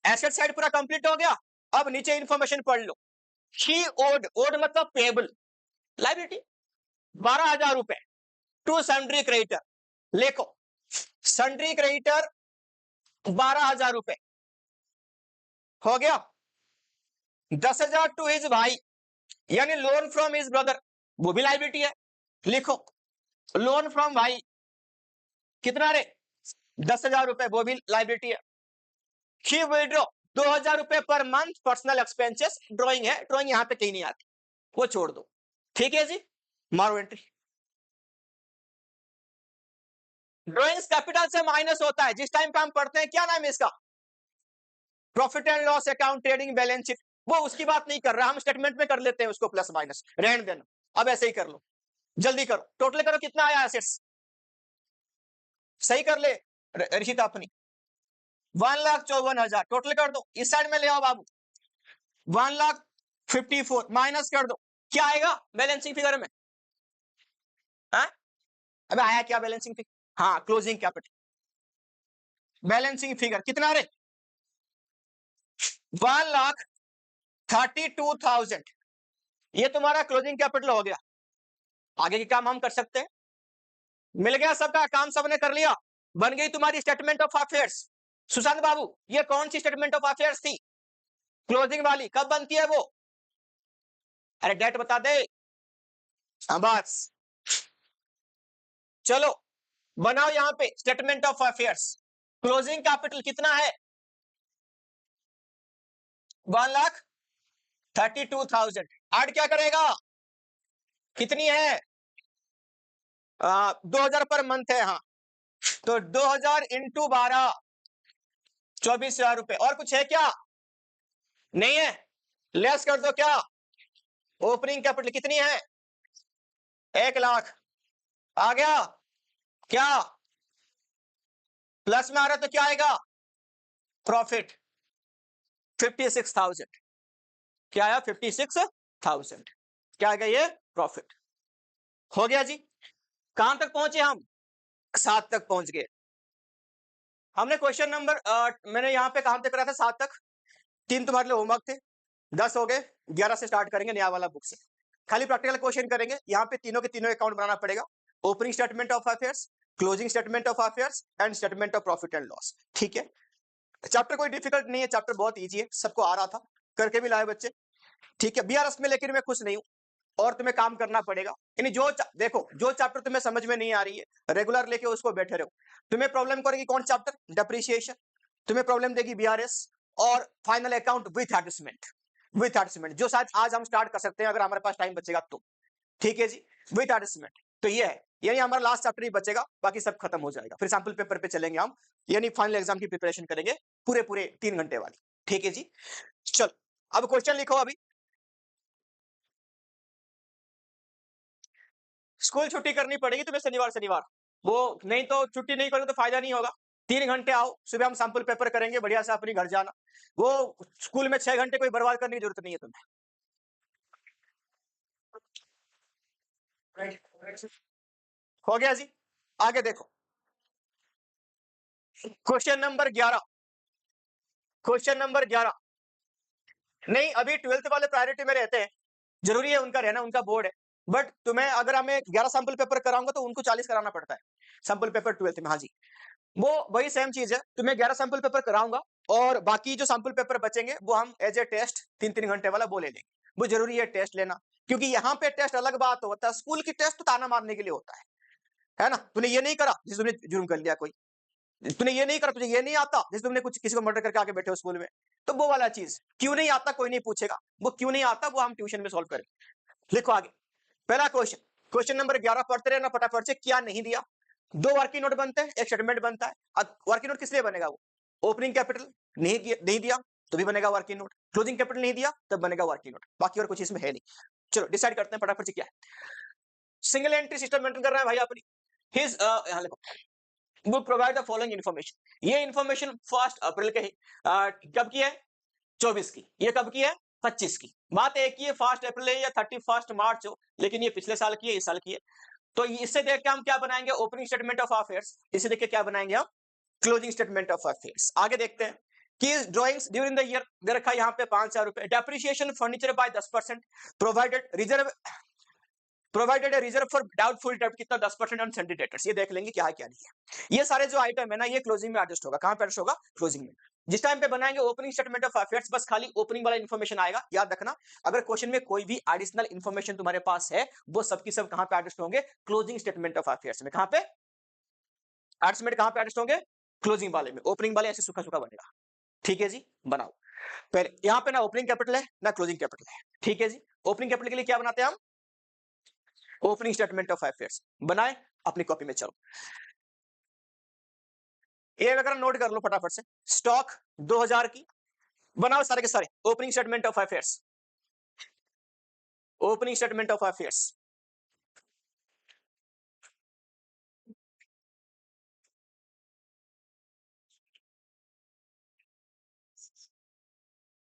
एसेट साइड पूरा कंप्लीट हो गया। अब नीचे इंफॉर्मेशन पढ़ लो। ही ओड, ओड मतलब पेबल, लायबिलिटी 12,000 रुपए टू सन्ड्री क्रेडिटर। लिखो सन्ड्री क्रेडिटर 12,000 रुपए। हो गया। 10,000 टू हिज भाई, यानी लोन फ्रॉम हिज ब्रदर, वो भी लायबिलिटी है। लिखो लोन फ्रॉम भाई, कितना रे? 10,000 रुपए, वो भी लायबिलिटी है। ही विड्रॉ 2,000 रुपए per month personal expenses. Drawing है, ड्रॉइंग यहां पे कहीं नहीं आती, वो छोड़ दो। ठीक है जी, मारो एंट्री। ड्रॉइंग्स कैपिटल से माइनस होता है जिस टाइम पे हम पढ़ते हैं, क्या नाम है इसका? Profit and loss account, trading balance sheet. वो उसकी बात नहीं कर रहा, हम स्टेटमेंट में कर लेते हैं उसको प्लस माइनस, रहने देना। अब ऐसे ही कर लो, जल्दी करो, टोटल करो कितना आया एसेट्स, सही कर ले ऋषिता अपनी। 1,54,000 टोटल कर दो, इस साइड में ले आओ बाबू। 1,54,000 माइनस कर दो, क्या आएगा बैलेंसिंग फिगर में? हाँ? अबे आया क्या बैलेंसिंग फिगर? हाँ, क्लोजिंग कैपिटल। बैलेंसिंग फिगर कितना रे? 1,32,000। ये तुम्हारा क्लोजिंग कैपिटल हो गया। आगे के काम हम कर सकते हैं। मिल गया सबका काम, सबने कर लिया, बन गई तुम्हारी स्टेटमेंट ऑफ अफेयर्स। सुशांत बाबू, ये कौन सी स्टेटमेंट ऑफ अफेयर्स थी? क्लोजिंग वाली। कब बनती है वो? अरे डेट बता दे। हाँ बस, चलो बनाओ यहां पे statement of affairs. Closing capital कितना है? 1,32,000। ऐड क्या करेगा? कितनी है? 2,000 पर मंथ है, हाँ, तो 2,000 इंटू 12, 24,000 रुपए। और कुछ है क्या? नहीं है, लेस कर दो। क्या ओपनिंग कैपिटल कितनी है? 1,00,000। आ गया क्या? प्लस में आ रहा तो क्या आएगा? प्रॉफिट 56,000। क्या आया? 56,000। क्या आएगा ये? प्रॉफिट। हो गया जी। कहां तक पहुंचे हम? 7 तक पहुंच गए। हमने क्वेश्चन नंबर मैंने यहां पे कहां तक करा था? 7 तक। 3 तुम्हारे लिए होमवर्क थे। 10 हो गए, 11 से स्टार्ट करेंगे नया वाला बुक से। खाली प्रैक्टिकल क्वेश्चन करेंगे, यहाँ पे तीनों के तीनों अकाउंट बनाना पड़ेगा। Opening statement of affairs, closing statement of affairs and statement of profit and loss. ठीक है, चैप्टर कोई डिफिकल्ट नहीं है, चैप्टर बहुत इजी है, सबको आ रहा था, करके भी लाए बच्चे। ठीक है, बीआरएस में लेकिन मैं खुश नहीं हूँ और तुम्हें काम करना पड़ेगा। यानी देखो, जो चैप्टर तुम्हें समझ में नहीं आ रही है रेगुलर लेके उसको बैठे रहो। तुम्हें प्रॉब्लम करेगी कौन चैप्टर? डेप्रिसिएशन। तुम्हें प्रॉब्लम देगी बीआरएस और final account with adjustment. With adjustment जो शायद आज हम स्टार्ट कर सकते हैं अगर हमारे पास टाइम बचेगा तो। ठीक है जी, विथ एडजस्टमेंट। तो ये है, यानी हमारा लास्ट चैप्टर ही बचेगा, बाकी सब खत्म हो जाएगा, फिर सैंपल पेपर पे चलेंगे हम, यानी फाइनल एग्जाम की प्रिपरेशन करेंगे पूरे पूरे 3 घंटे वाली। ठीक है जी, चलो अब क्वेश्चन लिखो। अभी स्कूल छुट्टी करनी पड़ेगी तुम्हें शनिवार शनिवार, वो नहीं तो छुट्टी नहीं करोगे तो फायदा नहीं होगा। 3 घंटे आओ, सुबह हम सैंपल पेपर करेंगे, बढ़िया से अपनी घर जाना। वो स्कूल में 6 घंटे कोई बर्बाद करने की जरूरत नहीं है तुम्हें। हो गया जी, आगे देखो क्वेश्चन नंबर 11। क्वेश्चन नंबर 11, नहीं अभी 12th वाले प्रायोरिटी में रहते हैं, जरूरी है उनका रहना, उनका बोर्ड है। बट तुम्हें अगर हमें 11 सैंपल पेपर कराऊंगा तो उनको 40 कराना पड़ता है सैंपल पेपर 12th में। हाँ जी, वो वही सेम चीज है, तुम्हें 11 सैंपल पेपर कराऊंगा और बाकी जो सैंपल पेपर बचेंगे वो हम एज ए टेस्ट 3-3 घंटे वाला वो ले लेंगे। वो जरूरी है टेस्ट लेना, क्योंकि यहाँ पे टेस्ट अलग बात होता है, स्कूल की टेस्ट तो ताना मारने के लिए होता है ना। तूने ये नहीं करा जिस तुमने जुर्म कर लिया कोई, तूने ये नहीं करा, तुझे ये नहीं आता जैसे तुमने कुछ किसी को मर्डर करके आके बैठे हो स्कूल में, तो वो वाला चीज क्यों नहीं आता कोई नहीं पूछेगा, वो क्यों नहीं आता वो हम ट्यूशन में सॉल्व करेंगे। लिखो आगे, पहला क्वेश्चन, क्वेश्चन नंबर 11 पढ़ते रहना फटाफट से। क्या नहीं दिया? 2 वर्किंग नोट बनते हैं, एक स्टेटमेंट बनता है। अब वर्किंग नोट किस लिए बनेगा? वो ओपनिंग कैपिटल नहीं दिया तो भी बनेगा वर्किंग नोट, क्लोजिंग कैपिटल नहीं दिया तब बनेगा वर्किंग नोट, बाकी और कुछ इसमें है नहीं। चलो डिसाइड करते हैं फटाफट से क्या है। सिंगल एंट्री सिस्टम मेंटेन कर रहा है भाई अपनी। हिज यहां लिखो, वो प्रोवाइड द फॉलोइंग इन्फॉर्मेशन। ये इन्फॉर्मेशन 1 अप्रैल के कब की है? 24 की। ये कब की है? 25 की। बात एक ही है, 1 अप्रैल है या 31 मार्च हो, लेकिन ये पिछले साल की है, इस साल की है। तो इससे देख के हम क्या बनाएंगे? Opening statement of affairs. इसे देख के क्या बनाएंगे हम? Closing statement of affairs. आगे देखते हैं कि ड्राइंग्स ड्यूरिंग द ईयर दे रखा है यहाँ पे 5,000 रुपए। Depreciation furniture bye 10%, provided reserve, provided reserve for doubtful डेब्ट कितना? 10% ऑन सन्डे डेटर्स। ये देख लेंगे क्या है क्या नहीं है। ये सारे जो आइटम है ना, ये क्लोजिंग में एडजस्ट होगा। कहां पे एडजस्ट होगा? क्लोजिंग में। जिस टाइम पे बनाएंगे ओपनिंग स्टेटमेंट ऑफ अफेयर्स, बस खाली ओपनिंग वाला इन्फॉर्मेशन आएगा, याद रखना। अगर क्वेश्चन में कोई भी एडिशनल इन्फॉर्मेशन तुम्हारे पास है, वो सबकी सब कहां पे एडजस्ट होंगे? क्लोजिंग स्टेटमेंट ऑफ अफेयर्स में। कहां पे एडजस्टमेंट, कहां पे एडजस्ट होंगे? क्लोजिंग वाले में। ओपनिंग वाले ऐसे सूखा सूखा बनेगा। ठीक है जी, बनाओ। पहले यहां पे ना ओपनिंग कैपिटल है ना क्लोजिंग कैपिटल है। ठीक है जी, ओपनिंग कैपिटल के लिए क्या बनाते हैं हम? ओपनिंग स्टेटमेंट ऑफ अफेयर्स बनाए, अपनी कॉपी में चलो। ये वगैरह नोट कर लो फटाफट से। स्टॉक 2000 की, बनाओ सारे के सारे। Opening statement of affairs, opening statement of affairs.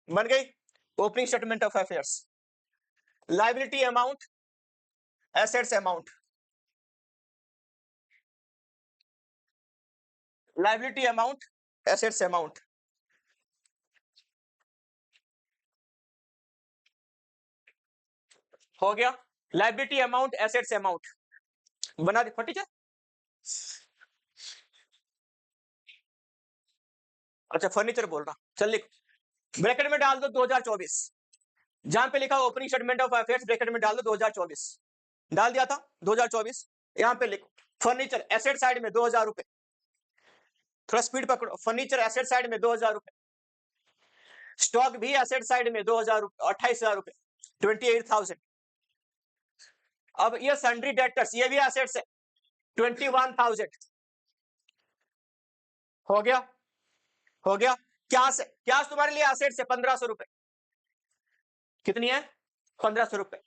बन गई opening statement of affairs. Liability amount, assets amount, liability amount, assets amount. हो गया, लाइबिलिटी अमाउंट, एसेट्स अमाउंट बना दे फटी। अच्छा फर्नीचर बोल रहा, चल लिख, ब्रैकेट में डाल दो 2024। जहां पे लिखा opening statement of affairs bracket में डाल दो 2024। डाल दिया था 2024। यहां पे लिखो फर्नीचर एसेट साइड में 2000 रुपए, थोड़ा स्पीड पकड़ो। फर्नीचर एसेट साइड में 2000 रुपए, स्टॉक भी एसेट साइड में 2000 रुपए, 28,000 रुपए, 28,000। अब ये सन्ड्री डेटर्स, ये भी एसेट्स है, 21,000। हो गया, हो गया। क्या से क्या तुम्हारे लिए एसेट्स है? 1,500 रुपए। कितनी है? 1,500 रुपए।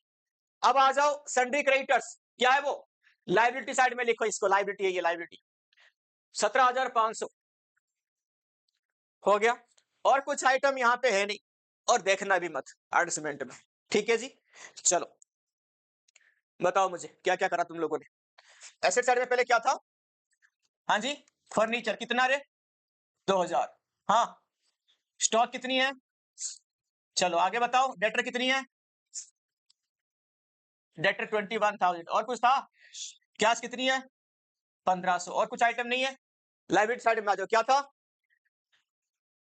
अब आ जाओ सन्ड्री क्रेडिटर्स, क्या है वो? लाइबिलिटी साइड में लिखो इसको, लाइबिलिटी है ये, लाइबिलिटी 17,500। हो गया, और कुछ आइटम यहां पे है नहीं, और देखना भी मत एडजस्टमेंट में। ठीक है जी, चलो बताओ मुझे क्या क्या करा तुम लोगों ने। एसेट साइड में पहले क्या था? हाँ जी, फर्नीचर कितना रे? 2000। हाँ, स्टॉक कितनी है? चलो आगे बताओ, डेटर कितनी है? डेटर 21,000। और कुछ था? कैश कितनी है? 1500। और कुछ आइटम नहीं है? लाइबिलिटी साइड में आ जाओ, क्या था?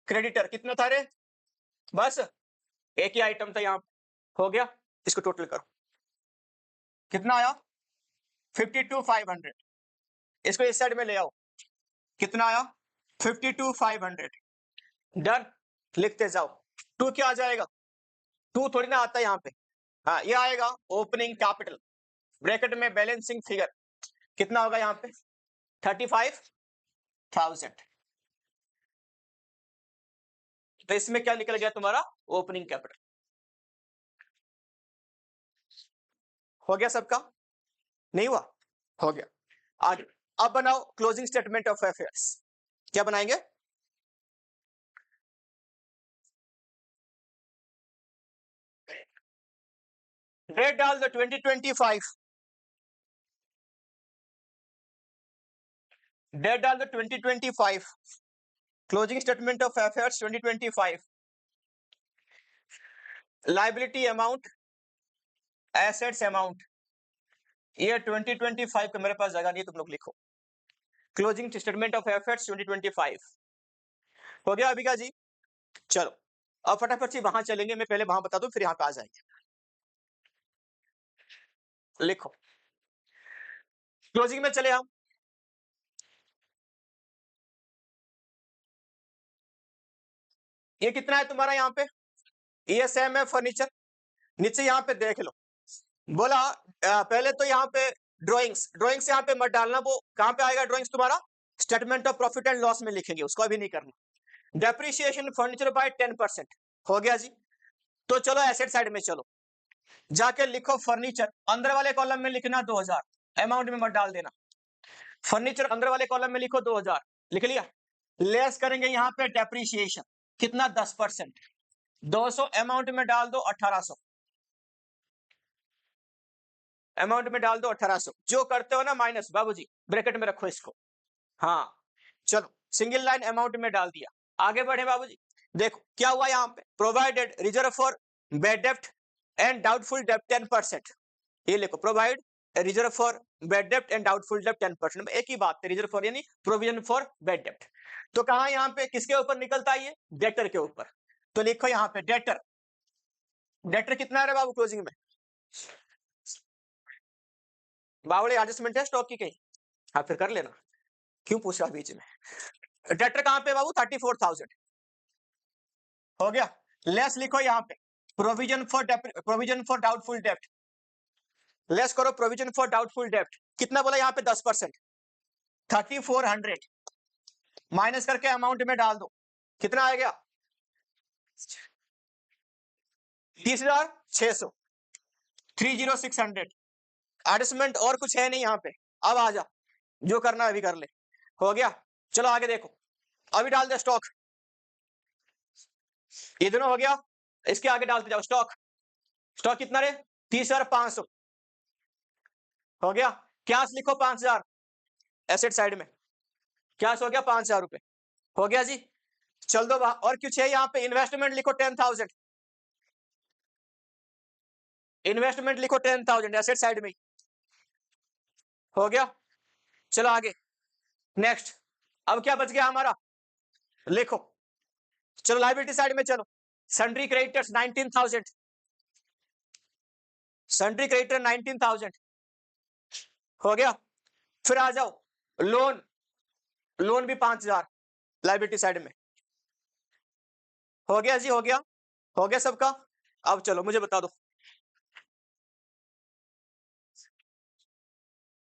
क्रेडिटर कितना था रे? बस एक ही आइटम था यहाँ। हो गया, इसको टोटल करो, कितना आया? 52,500। इसको इस साइड में ले आओ, कितना आया? 52,500। डन, लिखते जाओ। टू क्या आ जाएगा? टू थोड़ी ना आता है यहाँ पे। हाँ, ये आएगा ओपनिंग कैपिटल, ब्रैकेट में बैलेंसिंग फिगर कितना होगा यहाँ पे? 35,000। तो इसमें क्या निकल गया तुम्हारा? Opening capital. हो गया सबका? नहीं हुआ? हो गया। आगे अब बनाओ क्लोजिंग स्टेटमेंट ऑफ अफेयर्स। क्या बनाएंगे? डेट डाल दो 2025। डेट डाल दो 2025। Closing statement of affairs 2025। Liability amount, assets amount, ये 2025 का मेरे पास जगह नहीं, तुम लोग लिखो क्लोजिंग स्टेटमेंट ऑफ अफेयर्स 2025। हो गया अभी का जी? चलो अब फटाफट से वहां चलेंगे, मैं पहले वहां बता दूं फिर यहाँ पे आ जाएंगे। लिखो, क्लोजिंग में चले हम। ये कितना है तुम्हारा यहाँ पे? ESM है फर्नीचर। नीचे यहाँ पे देख लो, बोला पहले तो यहाँ पे ड्राइंग्स यहाँ पे मत डालना, वो कहाँ पे आएगा ड्राइंग्स तुम्हारा? Statement of profit and loss में लिखेंगे, उसको अभी नहीं करना। Depreciation furniture bye 10%। हो गया जी? तो चलो एसेट साइड में चलो, जाके लिखो फर्नीचर, अंदर वाले कॉलम में लिखना 2000, अमाउंट में मत डाल देना। फर्नीचर अंदर वाले कॉलम में लिखो 2000, लिख लिया। लेस करेंगे यहाँ पे डेप्रिसिएशन, कितना? 10%। 200 अमाउंट में डाल दो 1800, अमाउंट में डाल दो 1800। जो करते हो ना माइनस, बाबूजी ब्रैकेट में रखो इसको। हाँ चलो, सिंगल लाइन अमाउंट में डाल दिया। आगे बढ़े बाबूजी, देखो क्या हुआ यहाँ पे? प्रोवाइडेड रिजर्व फॉर बैड डेब्ट एंड डाउटफुल डेब्ट 10%। ये लिखो, प्रोवाइड रिजर्व फॉर बैड डेब्ट एंड डाउटफुल डेब्ट 10%। एक ही बात है, रिजर्व फॉर यानी प्रोविजन फॉर बैड डेब्ट। तो कहा यहाँ पे किसके ऊपर निकलता है? ये डेटर के ऊपर। तो लिखो यहाँ पे डेटर, डेटर कितना है बाबू क्लोजिंग में? बावड़े एडजस्टमेंट है स्टॉक की कहीं? हाँ फिर कर लेना, क्यों पूछ रहा बीच में? डेटर कहां पे बाबू? 34,000। हो गया। लेस लिखो यहाँ पे, प्रोविजन फॉर डाउटफुल डेब्ट। लेस करो प्रोविजन फॉर डाउटफुल डेब्ट, कितना बोला यहाँ पे? 10%। 3400 माइनस करके अमाउंट में डाल दो, कितना आ गया? 30,600। 30,600। एडजस्टमेंट और कुछ है नहीं यहाँ पे। अब आ जा, जो करना है अभी कर ले। हो गया, चलो आगे देखो। अभी डाल दे स्टॉक, ये दोनों हो गया। इसके आगे डालते जाओ स्टॉक। स्टॉक कितना रे? 30,500। हो गया। कैश लिखो 5,000 एसेट साइड में, कैश हो गया 5,000 रुपए। हो गया जी? चल दो और कुछ है यहाँ पे? इन्वेस्टमेंट लिखो 10,000, इन्वेस्टमेंट लिखो 10,000 एसेट साइड में। हो गया, चलो आगे नेक्स्ट। अब क्या बच गया हमारा? लिखो, चलो लाइबिलिटी साइड में चलो। Sundry creditors 19,000, sundry creditor 19,000। हो गया। फिर आ जाओ लोन, लोन भी 5,000 लाइबिलिटी साइड में। हो गया जी? हो गया? हो गया सबका? अब चलो मुझे बता दो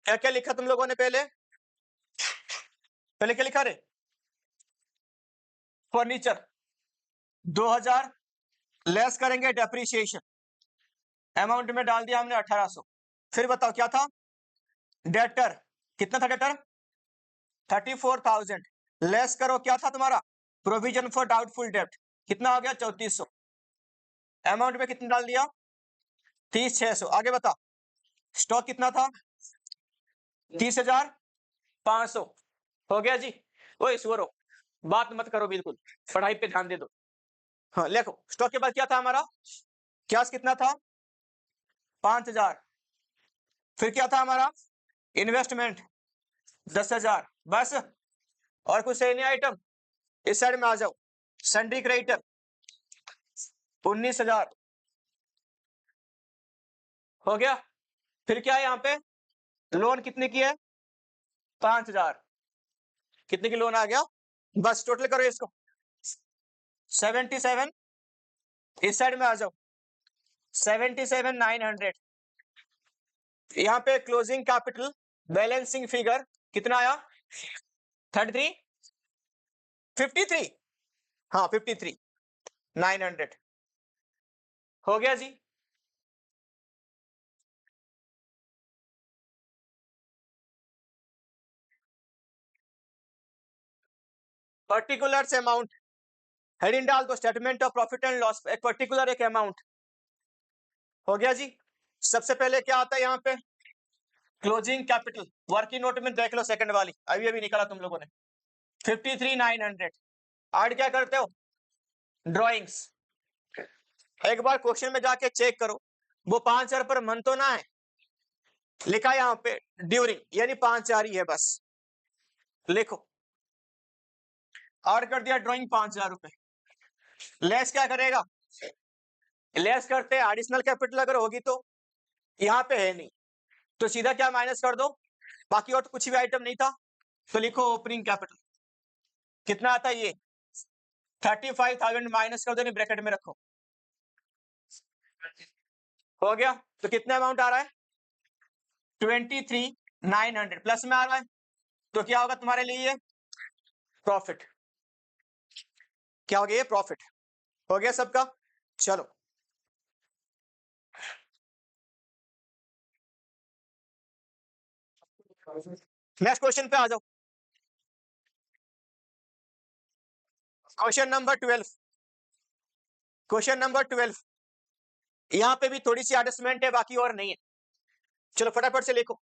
क्या क्या लिखा तुम लोगों ने? पहले पहले क्या लिखा रे? फर्नीचर 2000, लेस करेंगे डेप्रिसिएशन, अमाउंट में डाल दिया हमने 1800। फिर बताओ क्या था? डेटर कितना था? डेटर 34,000, लेस करो क्या था तुम्हारा? प्रोविजन फॉर डाउटफुल डेब्ट, कितना हो गया? 3400। अमाउंट में कितना डाल दिया? 30,600। आगे बता, स्टॉक कितना था? 30,500। हो गया जी? ओए सुअरो, बात मत करो बिल्कुल, पढ़ाई पे ध्यान दे दो। हाँ देखो, स्टॉक के बाद क्या था हमारा, कैश कितना था 5000, फिर क्या था हमारा इन्वेस्टमेंट 10,000, बस और कुछ सही नहीं आइटम। इस साइड में आ जाओ, सन्ड्री क्रेडिटर 19,000 हो गया। फिर क्या है यहाँ पे, लोन कितने की है 5,000, कितने की लोन आ गया, बस टोटल करो इसको 77, इस साइड में आ जाओ 77,900। यहाँ पे क्लोजिंग कैपिटल बैलेंसिंग फिगर कितना आया 33, 53, हाँ 53,900 हो गया जी। पर्टिकुलर अमाउंट हेडिंग डाल दो, statement of profit and loss, एक पर्टिकुलर एक अमाउंट हो गया जी। सबसे पहले क्या आता है यहाँ पे क्लोजिंग कैपिटल, वर्किंग नोट में देख लो सेकंड वाली, अभी अभी निकाला तुम लोगों ने 53,900। ऐड क्या करते हो ड्रॉइंग्स, एक बार क्वेश्चन में जाके चेक करो वो 5,000 पर मंथ तो ना है, लिखा है यहाँ पे ड्यूरिंग, यानी 5,000 ही है बस, लिखो और कर दिया ड्राइंग 5,000 रुपए। लेस क्या करेगा, लेस करते एडिशनल कैपिटल अगर होगी तो, यहाँ पे है नहीं तो सीधा क्या माइनस कर दो, बाकी और तो कुछ भी आइटम नहीं था तो लिखो ओपनिंग कैपिटल कितना आता है ये 35,000 माइनस कर दो, नहीं ब्रैकेट में रखो, हो गया। तो कितना अमाउंट आ रहा है 23,900 प्लस में आ रहा है, तो क्या होगा तुम्हारे लिए ये प्रॉफिट, क्या हो गया ये प्रॉफिट, हो गया सबका। चलो नेक्स्ट क्वेश्चन पे आ जाओ, क्वेश्चन नंबर 12, क्वेश्चन नंबर 12, यहां पे भी थोड़ी सी एडजस्टमेंट है बाकी और नहीं है। चलो फटाफट से लिखो,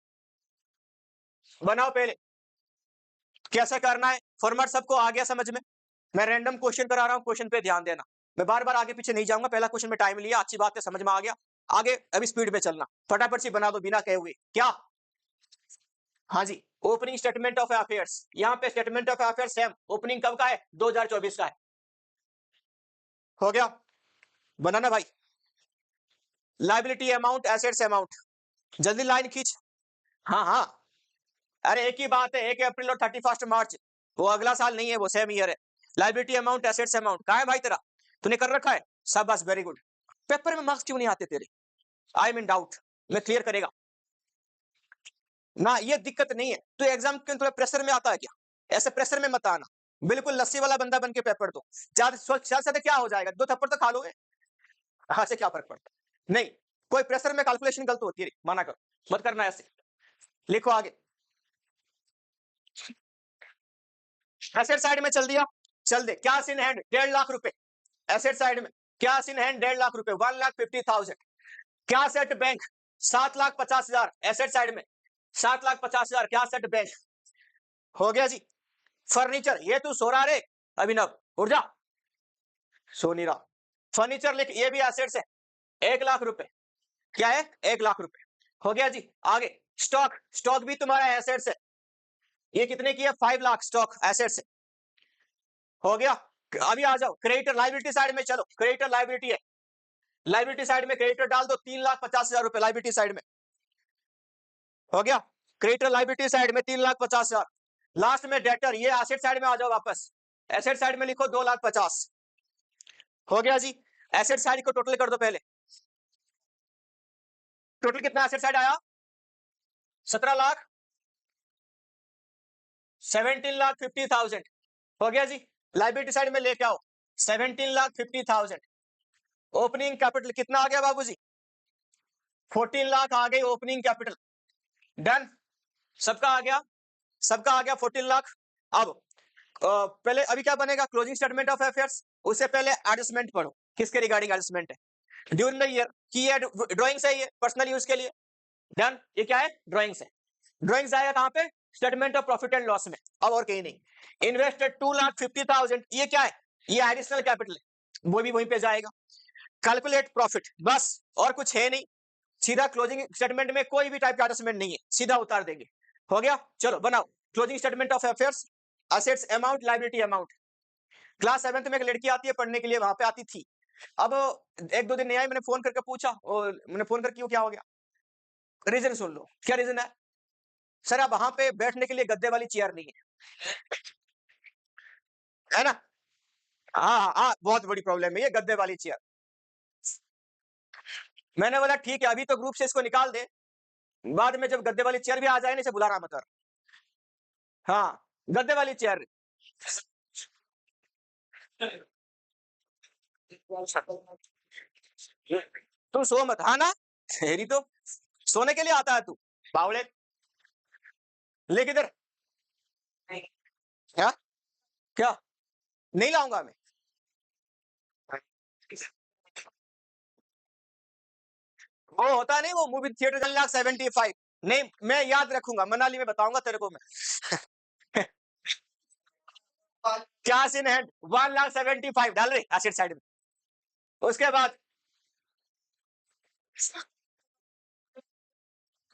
बनाओ पहले कैसा करना है, फॉर्मेट सबको आ गया समझ में। मैं रैंडम क्वेश्चन करा रहा हूं, क्वेश्चन पे ध्यान देना, मैं बार बार आगे पीछे नहीं जाऊंगा, पहला क्वेश्चन में टाइम लिया, अच्छी बात है समझ में आ गया, आगे अभी स्पीड में चलना, फटाफट से बना दो बिना कहे हुए। क्या, हाँ जी, ओपनिंग स्टेटमेंट ऑफ अफेयर्स, यहाँ पे statement of affairs same, opening कब का है 2024 का है, हो गया बनाना भाई। लाइबिलिटी अमाउंट एसेट्स अमाउंट, जल्दी लाइन खींच, हाँ हाँ, अरे एक ही बात है, 1 अप्रैल और 31 मार्च, वो अगला साल नहीं है, वो सेम ईयर है। लाइबिलिटी अमाउंट एसेट्स अमाउंट कहाँ है भाई तेरा, तूने कर रखा है, सब बस वेरी गुड। पेपर में मार्क्स क्यों नहीं आते तेरे, आई एम इन डाउट, मैं क्लियर करेगा ना, ये दिक्कत नहीं है, तो एग्जाम के थोड़ा प्रेशर में आता है क्या, ऐसे प्रेशर में मत आना, बिल्कुल लस्सी वाला बंदा बन के पेपर दो, ज्यादा क्या हो जाएगा, 2 थप्पड़ तो खा लोगे, हाँ से क्या फर्क पड़ता है, नहीं कोई प्रेशर में कैलकुलेशन गलत होती है, माना करो मत करना ऐसे, लिखो आगे। एसेट साइड में चल दिया, चल दे, कैश इन हैंड 1.5 लाख रुपए, एसेट साइड में कैश इन हैंड 1.5 लाख रुपए, 1,50,000, cash at bank 7,50,000, asset side में 7,50,000 कैश एट बैंक, हो गया जी। फर्नीचर, ये तू सो रहा रे अभिनव, उठ जा, सो नहीं रहा, फर्नीचर लिख, ये भी एसेट्स है 1 लाख रुपए, क्या है 1 लाख रुपए, हो गया जी। आगे स्टॉक, स्टॉक भी तुम्हारा एसेट्स है, ये कितने की है 5 लाख स्टॉक एसेट्स है, हो गया। अभी आ जाओ क्रेडिटर लाइबिलिटी साइड में, चलो क्रेडिटर लाइबिलिटी है, लाइबिलिटी साइड में क्रेडिटर डाल दो 3,50,000 रुपए लाइबिलिटी साइड में, हो गया। क्रेडिटर लाइबिलिटी साइड में 3,50,000, लास्ट में डेटर, ये एसेट साइड में आ जाओ वापस, एसेट साइड में लिखो 2,50,000, हो गया जी। एसेट साइड को टोटल कर दो पहले, टोटल कितना एसेट साइड आया 17 लाख 17,50,000, हो गया जी। लाइबिलिटी साइड में लेके आओ 17,50,000, ओपनिंग कैपिटल कितना आ गया बाबूजी 14 लाख आ गई ओपनिंग कैपिटल, डन, सबका आ गया, सबका आ गया 14 लाख। अब पहले अभी क्या बनेगा क्लोजिंग स्टेटमेंट ऑफ अफेयर्स, उससे पहले एडजस्टमेंट पढ़ो, किसके रिगार्डिंग एडजस्टमेंट है ड्यूरिंग द ईयर की, ड्राइंग्स है ये पर्सनल यूज के लिए, डन, ये क्या है ड्राइंग्स है, ड्राइंग्स आएगा कहां पे statement of profit and loss में, अब और कहीं नहीं। इन्वेस्टेड 2,50,000, ये क्या है, ये एडिशनल कैपिटल है, वो भी वहीं पे जाएगा। कैलकुलेट प्रॉफिट, बस और कुछ है नहीं, सीधा क्लोजिंग स्टेटमेंट में कोई भी टाइप का एडजस्टमेंट नहीं है, सीधा उतार देंगे। हो गया, चलो बनाओ closing statement of affairs, assets amount, liability amount. Class 7th में एक लड़की आती है पढ़ने के लिए, वहां पे आती थी। अब 1-2 दिन नहीं आई, मैंने फोन करके पूछा, और मैंने फोन करके क्यों, क्या हो गया, रीजन सुन लो। क्या रीजन है सर? अब वहां पे बैठने के लिए गद्दे वाली चेयर नहीं है ना? हाँ हाँ, बहुत बड़ी प्रॉब्लम है ये गद्दे वाली चेयर। मैंने बोला ठीक है, अभी तो ग्रुप से इसको निकाल दे, बाद में जब गद्दे वाली चेयर भी आ जाए ना, इसे बुला रहा मत कर। हाँ, गद्दे वाली चेयर। तू सो मत, हाँ ना, तेरी तो सोने के लिए आता है तू, बावले। ले किधर, क्या क्या नहीं लाऊंगा मैं। वो होता नहीं, वो मूवी थिएटर 1,75,000, नहीं मैं याद रखूंगा, मनाली में बताऊंगा तेरे को मैं। क्या सीन है, 1,75,000 डाल रहे एसिड साइड में। उसके बाद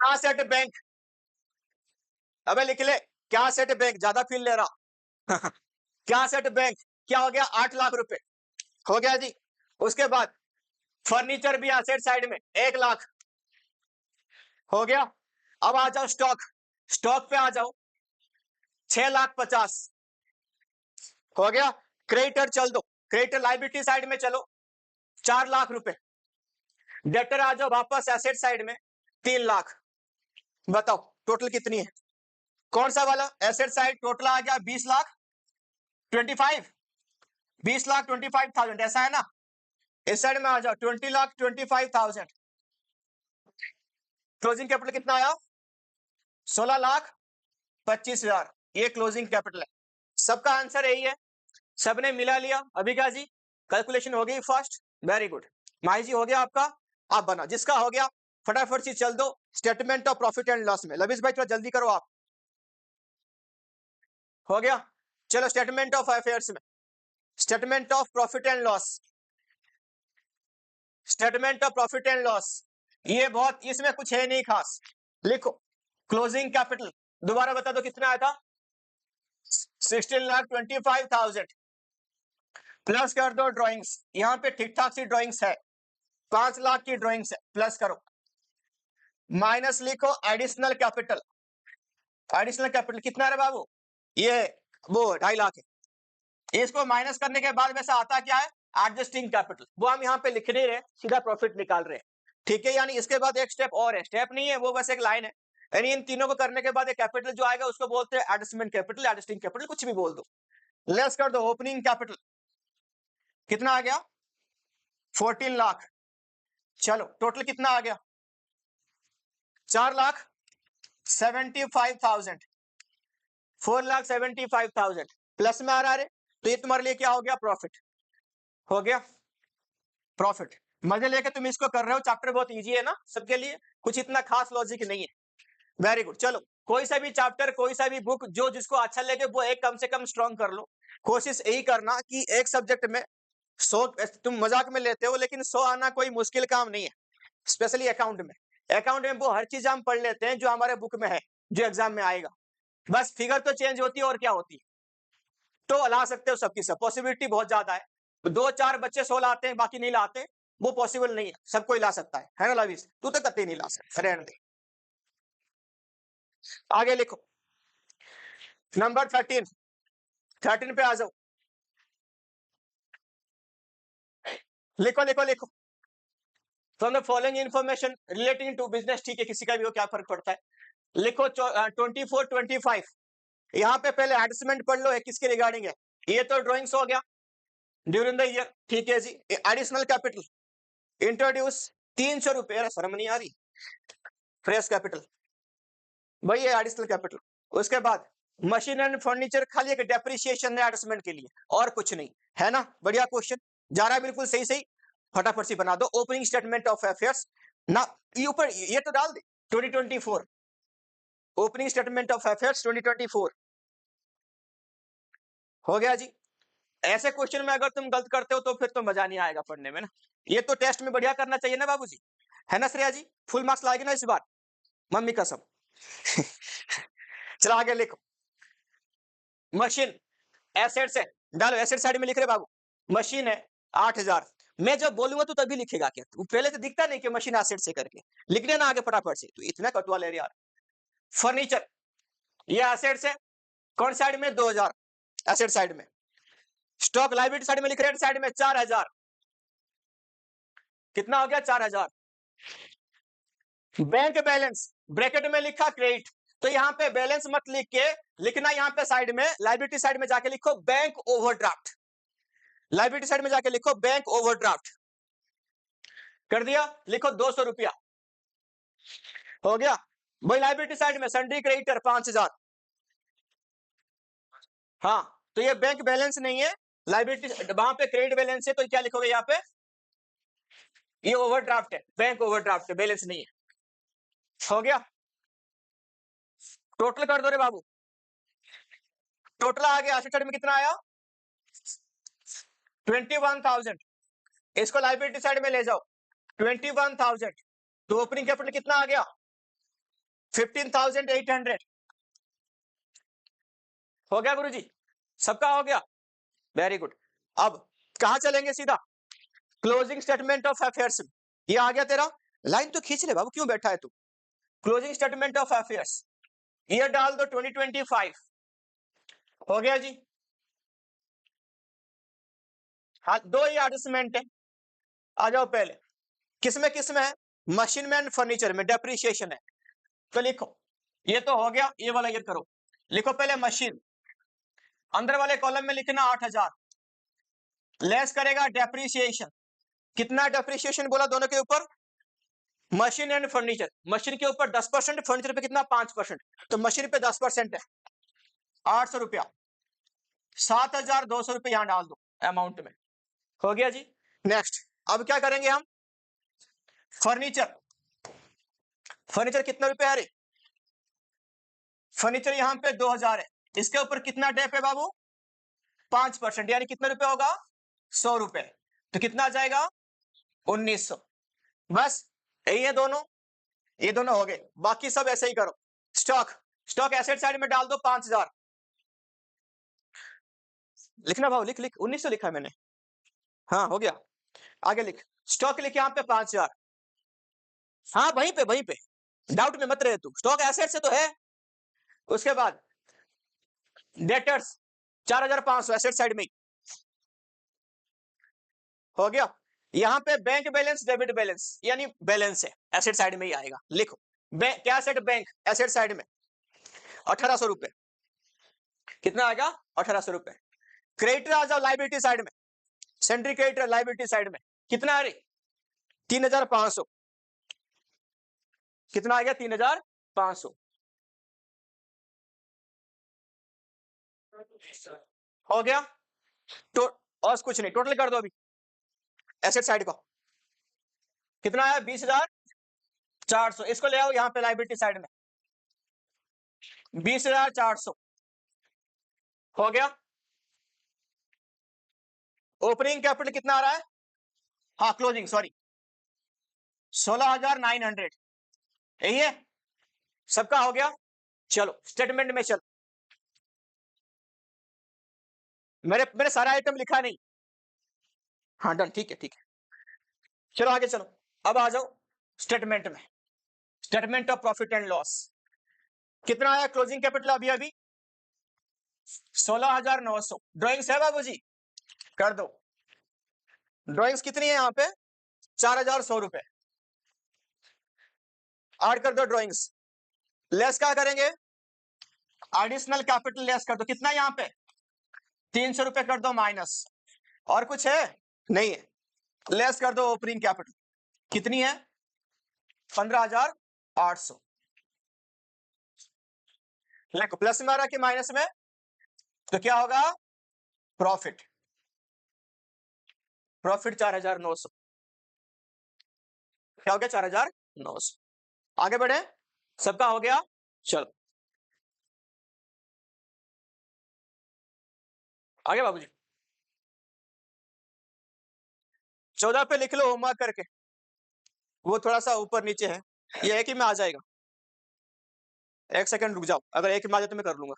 क्या सेट बैंक, अबे लिख ले, क्या सेट बैंक, ज्यादा फील ले रहा। क्या सेट बैंक, क्या हो गया, 8 लाख रुपए हो गया जी। उसके बाद फर्नीचर भी एसेट साइड में 1 लाख हो गया। अब आ जाओ स्टॉक, स्टॉक पे आ जाओ, 6,50,000 हो गया। क्रेडिटर चल दो, क्रेडिटर लाइबिलिटी साइड में चलो, 4 लाख रुपए। डेटर आ जाओ वापस एसेट साइड में, 3 लाख। बताओ टोटल कितनी है, कौन सा वाला एसेट साइड, टोटल आ गया 20 लाख 25, 20 लाख 25,000, ऐसा है ना। इस साइड में आ जाओ 20 लाख 25,000। क्लोजिंग कैपिटल कितना आया, 16,25,000, ये क्लोजिंग कैपिटल है। सबका आंसर यही है, सबने मिला लिया। अभिका जी कैलकुलेशन हो गई फास्ट, वेरी गुड। माही जी हो गया आपका, आप बना, जिसका हो गया फटाफट से चल दो statement of profit and loss में। लविश भाई थोड़ा जल्दी करो आप, हो गया। चलो स्टेटमेंट ऑफ अफेयर्स में, statement of profit and loss, statement of profit and loss, ये बहुत, इसमें कुछ है नहीं खास। लिखो क्लोजिंग कैपिटल, दोबारा बता दो कितना आया था, 16,25,000, प्लस कर दो ड्राइंग्स, यहां पे ठीक ठाक सी ड्राइंग्स है, 5 लाख की ड्राइंग्स है, प्लस करो, माइनस लिखो एडिशनल कैपिटल, एडिशनल कैपिटल कितना है बाबू, ये वो 2.5 लाख है। इसको माइनस करने के बाद वैसा आता क्या है, एडजस्टिंग कैपिटल, वो हम यहाँ पे लिख नहीं रहे, सीधा प्रॉफिट निकाल रहे हैं, ठीक है। यानी इसके बाद एक स्टेप और है, स्टेप नहीं है वो, बस एक लाइन है। यानी इन तीनों को करने के बाद एक कैपिटल जो आएगा उसको बोलते हैं एडजस्टमेंट कैपिटल, एडजस्टिंग कैपिटल, कुछ भी बोल दो। लेस कर दो ओपनिंग कैपिटल, कितना आ गया, 14 लाख। चलो टोटल कितना आ गया, 4,75,000, 4,75,000 प्लस में आ रहा है, तो ये तुम्हारे लिए क्या हो गया, प्रॉफिट हो गया, प्रॉफिट। मजे लेके तुम इसको कर रहे हो, चैप्टर बहुत इजी है ना सबके लिए, कुछ इतना खास लॉजिक नहीं है। वेरी गुड, चलो कोई सा भी चैप्टर, कोई सा भी बुक, जो जिसको अच्छा लगे वो एक कम से कम स्ट्रॉन्ग कर लो। कोशिश यही करना कि एक सब्जेक्ट में 100, तुम मजाक में लेते हो लेकिन 100 आना कोई मुश्किल काम नहीं है, स्पेशली अकाउंट में। अकाउंट में वो हर चीज हम पढ़ लेते हैं जो हमारे बुक में है, जो एग्जाम में आएगा, बस फिगर तो चेंज होती है और क्या होती है, तो ला सकते हो सबकी सब, पॉसिबिलिटी बहुत ज्यादा है। 2-4 बच्चे 100 लाते हैं, बाकी नहीं लाते, वो पॉसिबल नहीं है, सब कोई ला सकता है ना लविश, तू तो कतई नहीं ला सकता, रहने दे। आगे लिखो नंबर 13 पे आ जाओ, लिखो लिखो लिखो, from the following information relating to business, ठीक है किसी का भी हो, क्या फर्क पड़ता है। लिखो 24-25, यहाँ पे पहले एडजस्टमेंट पढ़ लो, है किसके रिगार्डिंग है, ये तो ड्राइंग्स हो गया ड्यूरिंग द ईयर, ठीक है जी। एडिशनल कैपिटल इंट्रोड्यूस 300 रुपए, शर्म नहीं आ रही, फ्रेश कैपिटल वही है एडिशनल कैपिटल। उसके बाद मशीन एंड फर्नीचर खाली एक डेप्रिसिएशन है एडजस्टमेंट के लिए, और कुछ नहीं है ना। बढ़िया क्वेश्चन जा रहा है, बिल्कुल सही सही, फटाफट से बना दो। ओपनिंग स्टेटमेंट ऑफ अफेयर्स ना, ये ऊपर ये तो डाल दे, 2024 ओपनिंग स्टेटमेंट ऑफ अफेयर्स 2024 हो गया जी। ऐसे क्वेश्चन में अगर तुम गलत करते हो तो फिर तो मजा नहीं आएगा पढ़ने में ना। ये तो टेस्ट में बढ़िया करना चाहिए ना बाबूजी, है ना श्रेया जी? फुल मार्क्स लाएगी ना इस बार, मम्मी कसम। चलो आगे लिखो। मशीन एसेट्स है, डालो एसेट साइड में लिख रहे बाबू। मशीन है 8000। मैं जब बोलूंगा तो तभी लिखेगा क्या? तू पहले तो दिखता नहीं कि मशीन एसेट से करके लिखने ना आगे फटाफट से, तो इतना कटवा ले रहे यार। फर्नीचर ये एसेट्स है, कौन साइड में? 2000 एसेट साइड में। स्टॉक लायबिलिटी साइड में लिख रहे हैं, साइड में 4000। कितना हो गया? 4000। बैंक बैलेंस ब्रैकेट में लिखा क्रेडिट, तो यहां पे बैलेंस मत लिख के लिखना, यहां पे साइड में लायबिलिटी साइड में जाके लिखो बैंक ओवरड्राफ्ट। लायबिलिटी साइड में जाके लिखो बैंक ओवरड्राफ्ट। कर दिया? लिखो 200 रुपया हो गया। भाई लायबिलिटी साइड में सन्ड्री क्रेडिटर 5000। हाँ, तो ये बैंक बैलेंस नहीं है, लायबिलिटी वहां पे क्रेडिट बैलेंस है, तो क्या लिखोगे यहाँ पे? ये ओवरड्राफ्ट है, बैंक ओवरड्राफ्ट है, बैलेंस नहीं है। हो गया? टोटल कर दो रे बाबू। टोटल आ गया एसेट साइड में कितना आया? 21,000। इसको लायबिलिटी साइड में ले जाओ 21,000। तो ओपनिंग कैपिटल कितना आ गया? 15,800। हो गया गुरुजी? सबका हो गया? Very good. अब कहां चलेंगे? सीधा क्लोजिंग स्टेटमेंट ऑफ अफेयर्स। ये आ गया तेरा, लाइन तो खींच ले बाबू, क्यों बैठा है तू? क्लोजिंग स्टेटमेंट ऑफ अफेयर्स ये डाल दो 2025। हो गया जी? हाँ, दो ही एडजस्टमेंट है। आ जाओ पहले, किसमें है? मशीन में एंड फर्नीचर में डेप्रिसिएशन है, तो लिखो। ये तो हो गया, ये वाला ये करो। लिखो पहले मशीन, अंदर वाले कॉलम में लिखना 8000, लेस करेगा डेप्रिसिएशन। कितना डेप्रिसिएशन बोला दोनों के ऊपर? मशीन एंड फर्नीचर, मशीन के ऊपर 10%, फर्नीचर पे कितना? 5%। तो मशीन पे 10% है 800 रुपया। 7200 रुपये यहां डाल दो अमाउंट में। हो गया जी? नेक्स्ट, अब क्या करेंगे हम? फर्नीचर, फर्नीचर कितना रुपए है? फर्नीचर यहां पे 2000 है, इसके ऊपर कितना डेप है बाबू? 5%, यानी कितना रुपए होगा? 100 रुपए। तो कितना आ जाएगा? 1900। बस यही है दोनों, ये दोनों हो गए, बाकी सब ऐसे ही करो। स्टॉक, स्टॉक एसेट साइड में डाल दो 5000। लिखना भाव, लिख 1900 लिखा है मैंने। हाँ हो गया, आगे लिख। स्टॉक लिख यहाँ पे 5000। हाँ वहीं पे डाउट में मत रहे तू, स्टॉक एसेट से तो है। उसके बाद डेटर्स 4500 एसेट साइड में। हो गया? यहां पे बैंक बैलेंस डेबिट बैलेंस यानी बैलेंस है, एसेट साइड में ही आएगा। लिखो क्या एसेट? बैंक एसेट साइड में 1800 रुपए। कितना आएगा? 1800 रुपए। क्रेडिटर आ जाओ लाइबिलिटी साइड में, सेंट्री क्रेडिटर लाइबिलिटी साइड में कितना है? 3500। कितना आ गया? 3500। हो गया? तो और कुछ नहीं, टोटल कर दो अभी एसेट साइड को। कितना आया? 20,400। इसको ले आओ यहाँ पे लाइबिलिटी साइड में, 20,400। हो गया? ओपनिंग कैपिटल कितना आ रहा है? हाँ क्लोजिंग, सॉरी 16,900। यही है? सबका हो गया? चलो स्टेटमेंट में चल। मेरे सारा आइटम लिखा नहीं। हाँ डन, ठीक है ठीक है। चलो आगे चलो, अब आ जाओ स्टेटमेंट में। Statement of profit and loss कितना आया? क्लोजिंग कैपिटल अभी अभी 16,900। ड्राइंग्स है बाबूजी? कर दो। ड्राइंग्स कितनी है यहाँ पे? 4,100 रुपए। ऐड कर दो ड्राइंग्स। लेस क्या करेंगे? एडिशनल कैपिटल लेस कर दो। कितना यहाँ पे? 300 रुपए कर दो माइनस। और कुछ है? नहीं है। लेस कर दो ओपनिंग कैपिटल, कितनी है? 15,800। देखो प्लस में आ रहा कि माइनस में? तो क्या होगा? Profit, profit 4,900। क्या हो गया? 4,900। आगे बढ़े, सबका हो गया? चलो आगे बाबूजी। 14 पे लिख लो होमवर्क करके, वो थोड़ा सा ऊपर नीचे है, ये एक ही में आ जाएगा। एक सेकंड रुक जाओ, अगर एक ही में आ जाए तो मैं कर लूंगा।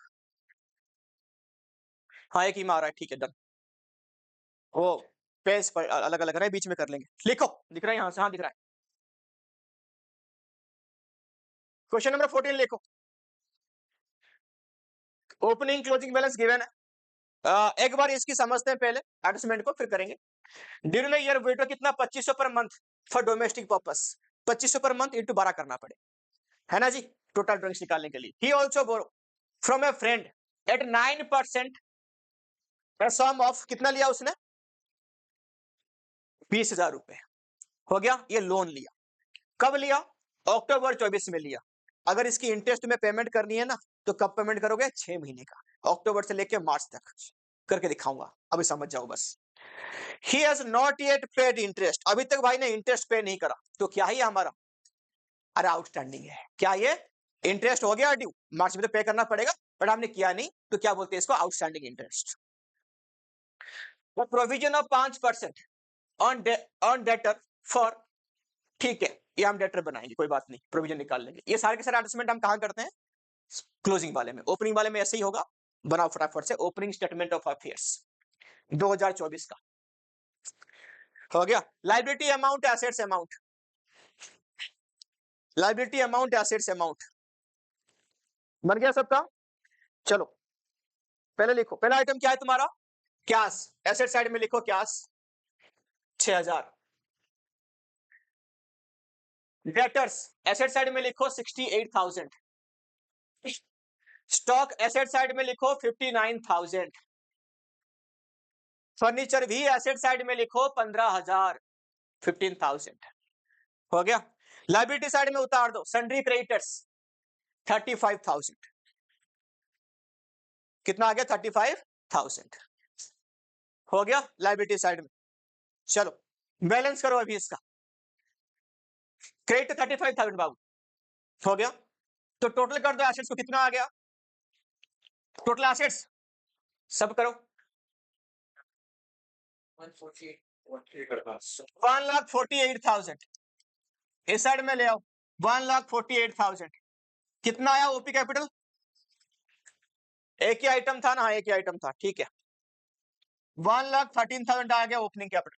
हाँ एक ही में आ रहा है, ठीक है डन। वो पेज पर अलग अलग है, बीच में कर लेंगे। लिखो, दिख रहा है यहाँ से? हाँ दिख रहा है। क्वेश्चन नंबर 14 लिखो। ओपनिंग क्लोजिंग बैलेंस गिवन है। एक बार इसकी समझते हैं पहले एडजस्टमेंट को, फिर करेंगे। ड्यूरिंग ईयर विड्रॉ कितना? 2500 per month for domestic purpose. 2500 per month into 12 करना पड़े, है ना जी, टोटल ड्रॉइंग्स निकालने के लिए। He also borrow from a friend at 9% sum of, कितना लिया उसने? 20,000 रुपए। हो गया, ये लोन लिया। कब लिया? अक्टूबर 24 में लिया। अगर इसकी इंटरेस्ट में पेमेंट करनी है ना, तो कब पेमेंट करोगे? 6 महीने का, अक्टूबर से लेके मार्च तक करके दिखाऊंगा, अभी समझ जाओ बस। He has not yet paid interest, अभी तक भाई ने इंटरेस्ट पे नहीं करा, तो क्या ही हमारा? अरे आउटस्टैंडिंग है। क्या ये? इंटरेस्ट हो गया ड्यू, मार्च में तो पे करना पड़ेगा, बट हमने किया नहीं, तो क्या बोलते हैं इसको? Outstanding interest. Provision of 5% on debtor for, ठीक है, ये हम डेटर बनाएंगे, कोई बात नहीं, प्रोविजन निकाल लेंगे। ये सारे के सारे एडजस्टमेंट हम कहां करते हैं? क्लोजिंग वाले में। ओपनिंग वाले में ऐसे ही होगा, बनाओ फटाफट से। ओपनिंग स्टेटमेंट ऑफ अफेयर्स 2024 का हो गया। Liability amount, assets amount, liability amount, assets amount बन गया सबका। चलो पहले लिखो, पहला आइटम क्या है तुम्हारा? कैश। एसेट साइड में लिखो कैश 6000। डेटर्स एसेट साइड में लिखो 68,000। स्टॉक एसेट साइड में लिखो 59,000। फर्नीचर भी एसेट साइड में लिखो 15,000, 15,000 हो गया। लाइबिलिटी साइड में उतार दो सन्ड्री क्रेडिटर्स 35,000। कितना आ गया? 35,000 हो गया लाइबिलिटी साइड में। चलो बैलेंस करो अभी इसका। क्रेडिट 35,000 बाबू हो गया, तो टोटल कर दो एसेट्स को, कितना आ गया टोटल एसेट्स? सब करो 1,48,000। इस साइड में ले आओ 1,48,000। कितना आया ओपी कैपिटल? एक ही आइटम था ना? हाँ एक ही आइटम था, ठीक है। 1,13,000 आ गया ओपनिंग कैपिटल।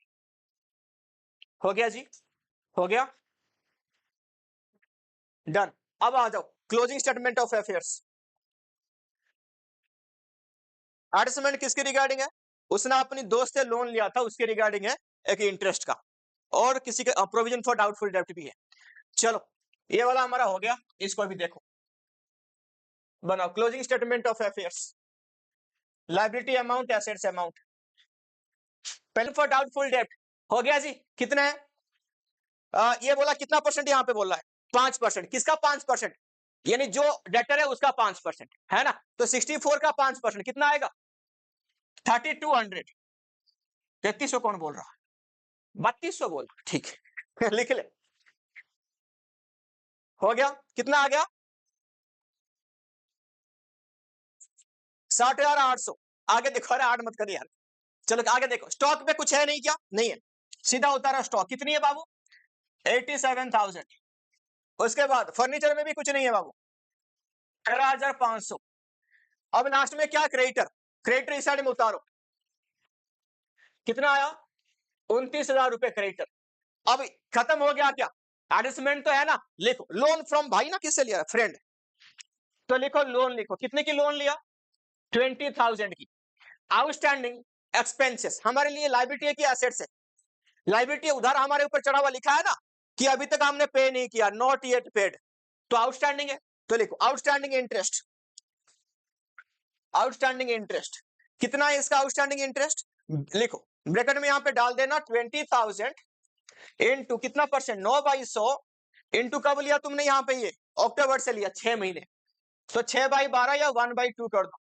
हो गया जी, हो गया डन। अब आ जाओ closing statement of affairs. Adjustment किसके रिगार्डिंग है? उसने अपनी दोस्त से लोन लिया था, उसके रिगार्डिंग है, एक इंटरेस्ट का, और किसी का प्रोविजन फॉर डाउटफुल डेब्ट भी है। चलो ये वाला हमारा हो गया, इसको भी देखो, बनाओ closing statement of affairs. Liability amount, assets amount, pen for doubtful डेब्ट हो गया जी। कितना है? ये बोला कितना परसेंट? यहाँ पे बोल रहा है 5%। किसका 5%? यानी जो डेटर है उसका 5%, है ना? तो 64 का 5% कितना आएगा? 3,200। 3300 कौन बोल रहा? 3200 बोल, ठीक है लिख ले। हो गया, कितना आ गया? 60,800। आगे देखो, अरे 8 मत कर यार। चलो आगे देखो, स्टॉक में कुछ है नहीं क्या? नहीं है, सीधा उतारा स्टॉक। कितनी है बाबू? 87,000। उसके बाद फर्नीचर में भी कुछ नहीं है बाबू, 13,500। अब लास्ट में क्या? क्रेडिटर। क्रेडिटर इस साइड में उतारो, कितना आया? 29,000 रुपए क्रेडिटर। अब खत्म हो गया क्या? एडजस्टमेंट तो है ना? लिखो लोन फ्रॉम, भाई ना किससे लिया? फ्रेंड। तो लिखो लोन, लिखो कितने की लोन लिया? 20,000 की। आउटस्टैंडिंग एक्सपेंसेस हमारे लिए लायबिलिटी है कि एसेट्स है? लायबिलिटी उधार हमारे ऊपर चढ़ा हुआ लिखा है ना, कि अभी तक हमने पे नहीं किया, नॉट येट पेड, तो आउटस्टैंडिंग है। तो लिखो आउटस्टैंडिंग इंटरेस्ट। आउटस्टैंडिंग इंटरेस्ट कितना है इसका? आउटस्टैंडिंग इंटरेस्ट लिखो ब्रैकेट में, यहां पे डाल देना 20,000 इंटू कितना परसेंट? 9/100 इंटू कब लिया तुमने? यहाँ पे ये अक्टूबर से लिया, 6 महीने, तो 6/12 या 1/2 कर दो,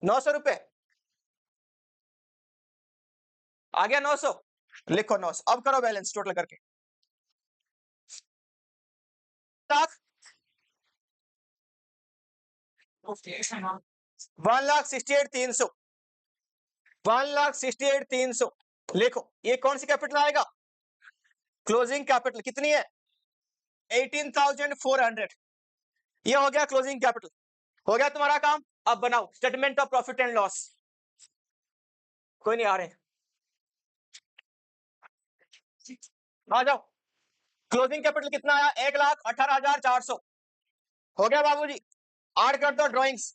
900 रुपए आ गया। 900 लिखो 900। अब करो बैलेंस टोटल करके। लाख 1,68,300, 1,68,300 लिखो। ये कौन सी कैपिटल आएगा? क्लोजिंग कैपिटल कितनी है 18,400। ये हो गया क्लोजिंग कैपिटल। हो गया तुम्हारा काम। अब बनाओ statement of profit and loss. कोई नहीं आ रहे, आ जाओ। क्लोजिंग कैपिटल कितना आया 1,18,400। हो गया बाबूजी। ऐड कर दो ड्राइंग्स,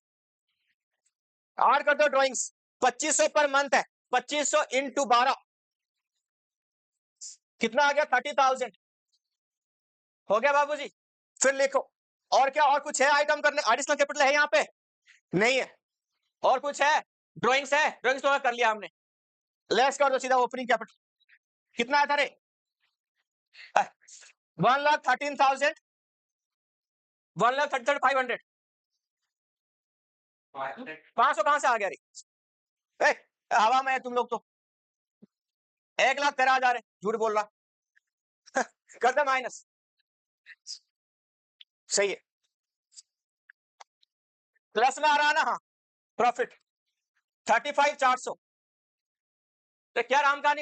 ऐड कर दो ड्राइंग्स। 2500 पर मंथ है, 2500 इंटू 12 कितना आ गया 30,000। हो गया बाबूजी। फिर लिखो और क्या, और कुछ है आइटम करने, एडिशनल कैपिटल है यहाँ पे नहीं है, और कुछ है ड्राइंग्स है, ड्राइंग्स तो कर लिया हमने। लेस कर दो सीधा ओपनिंग कैपिटल कितना आया था रे 1,13,000 1,33,500। 500 कहां से आ गया रे हवा में है तुम लोग तो 1,13,000 है, झूठ बोल रहा कर दे माइनस। सही है, प्लस में आ रहा है ना। हाँ प्रॉफिट 35,400। तो क्या राम कहानी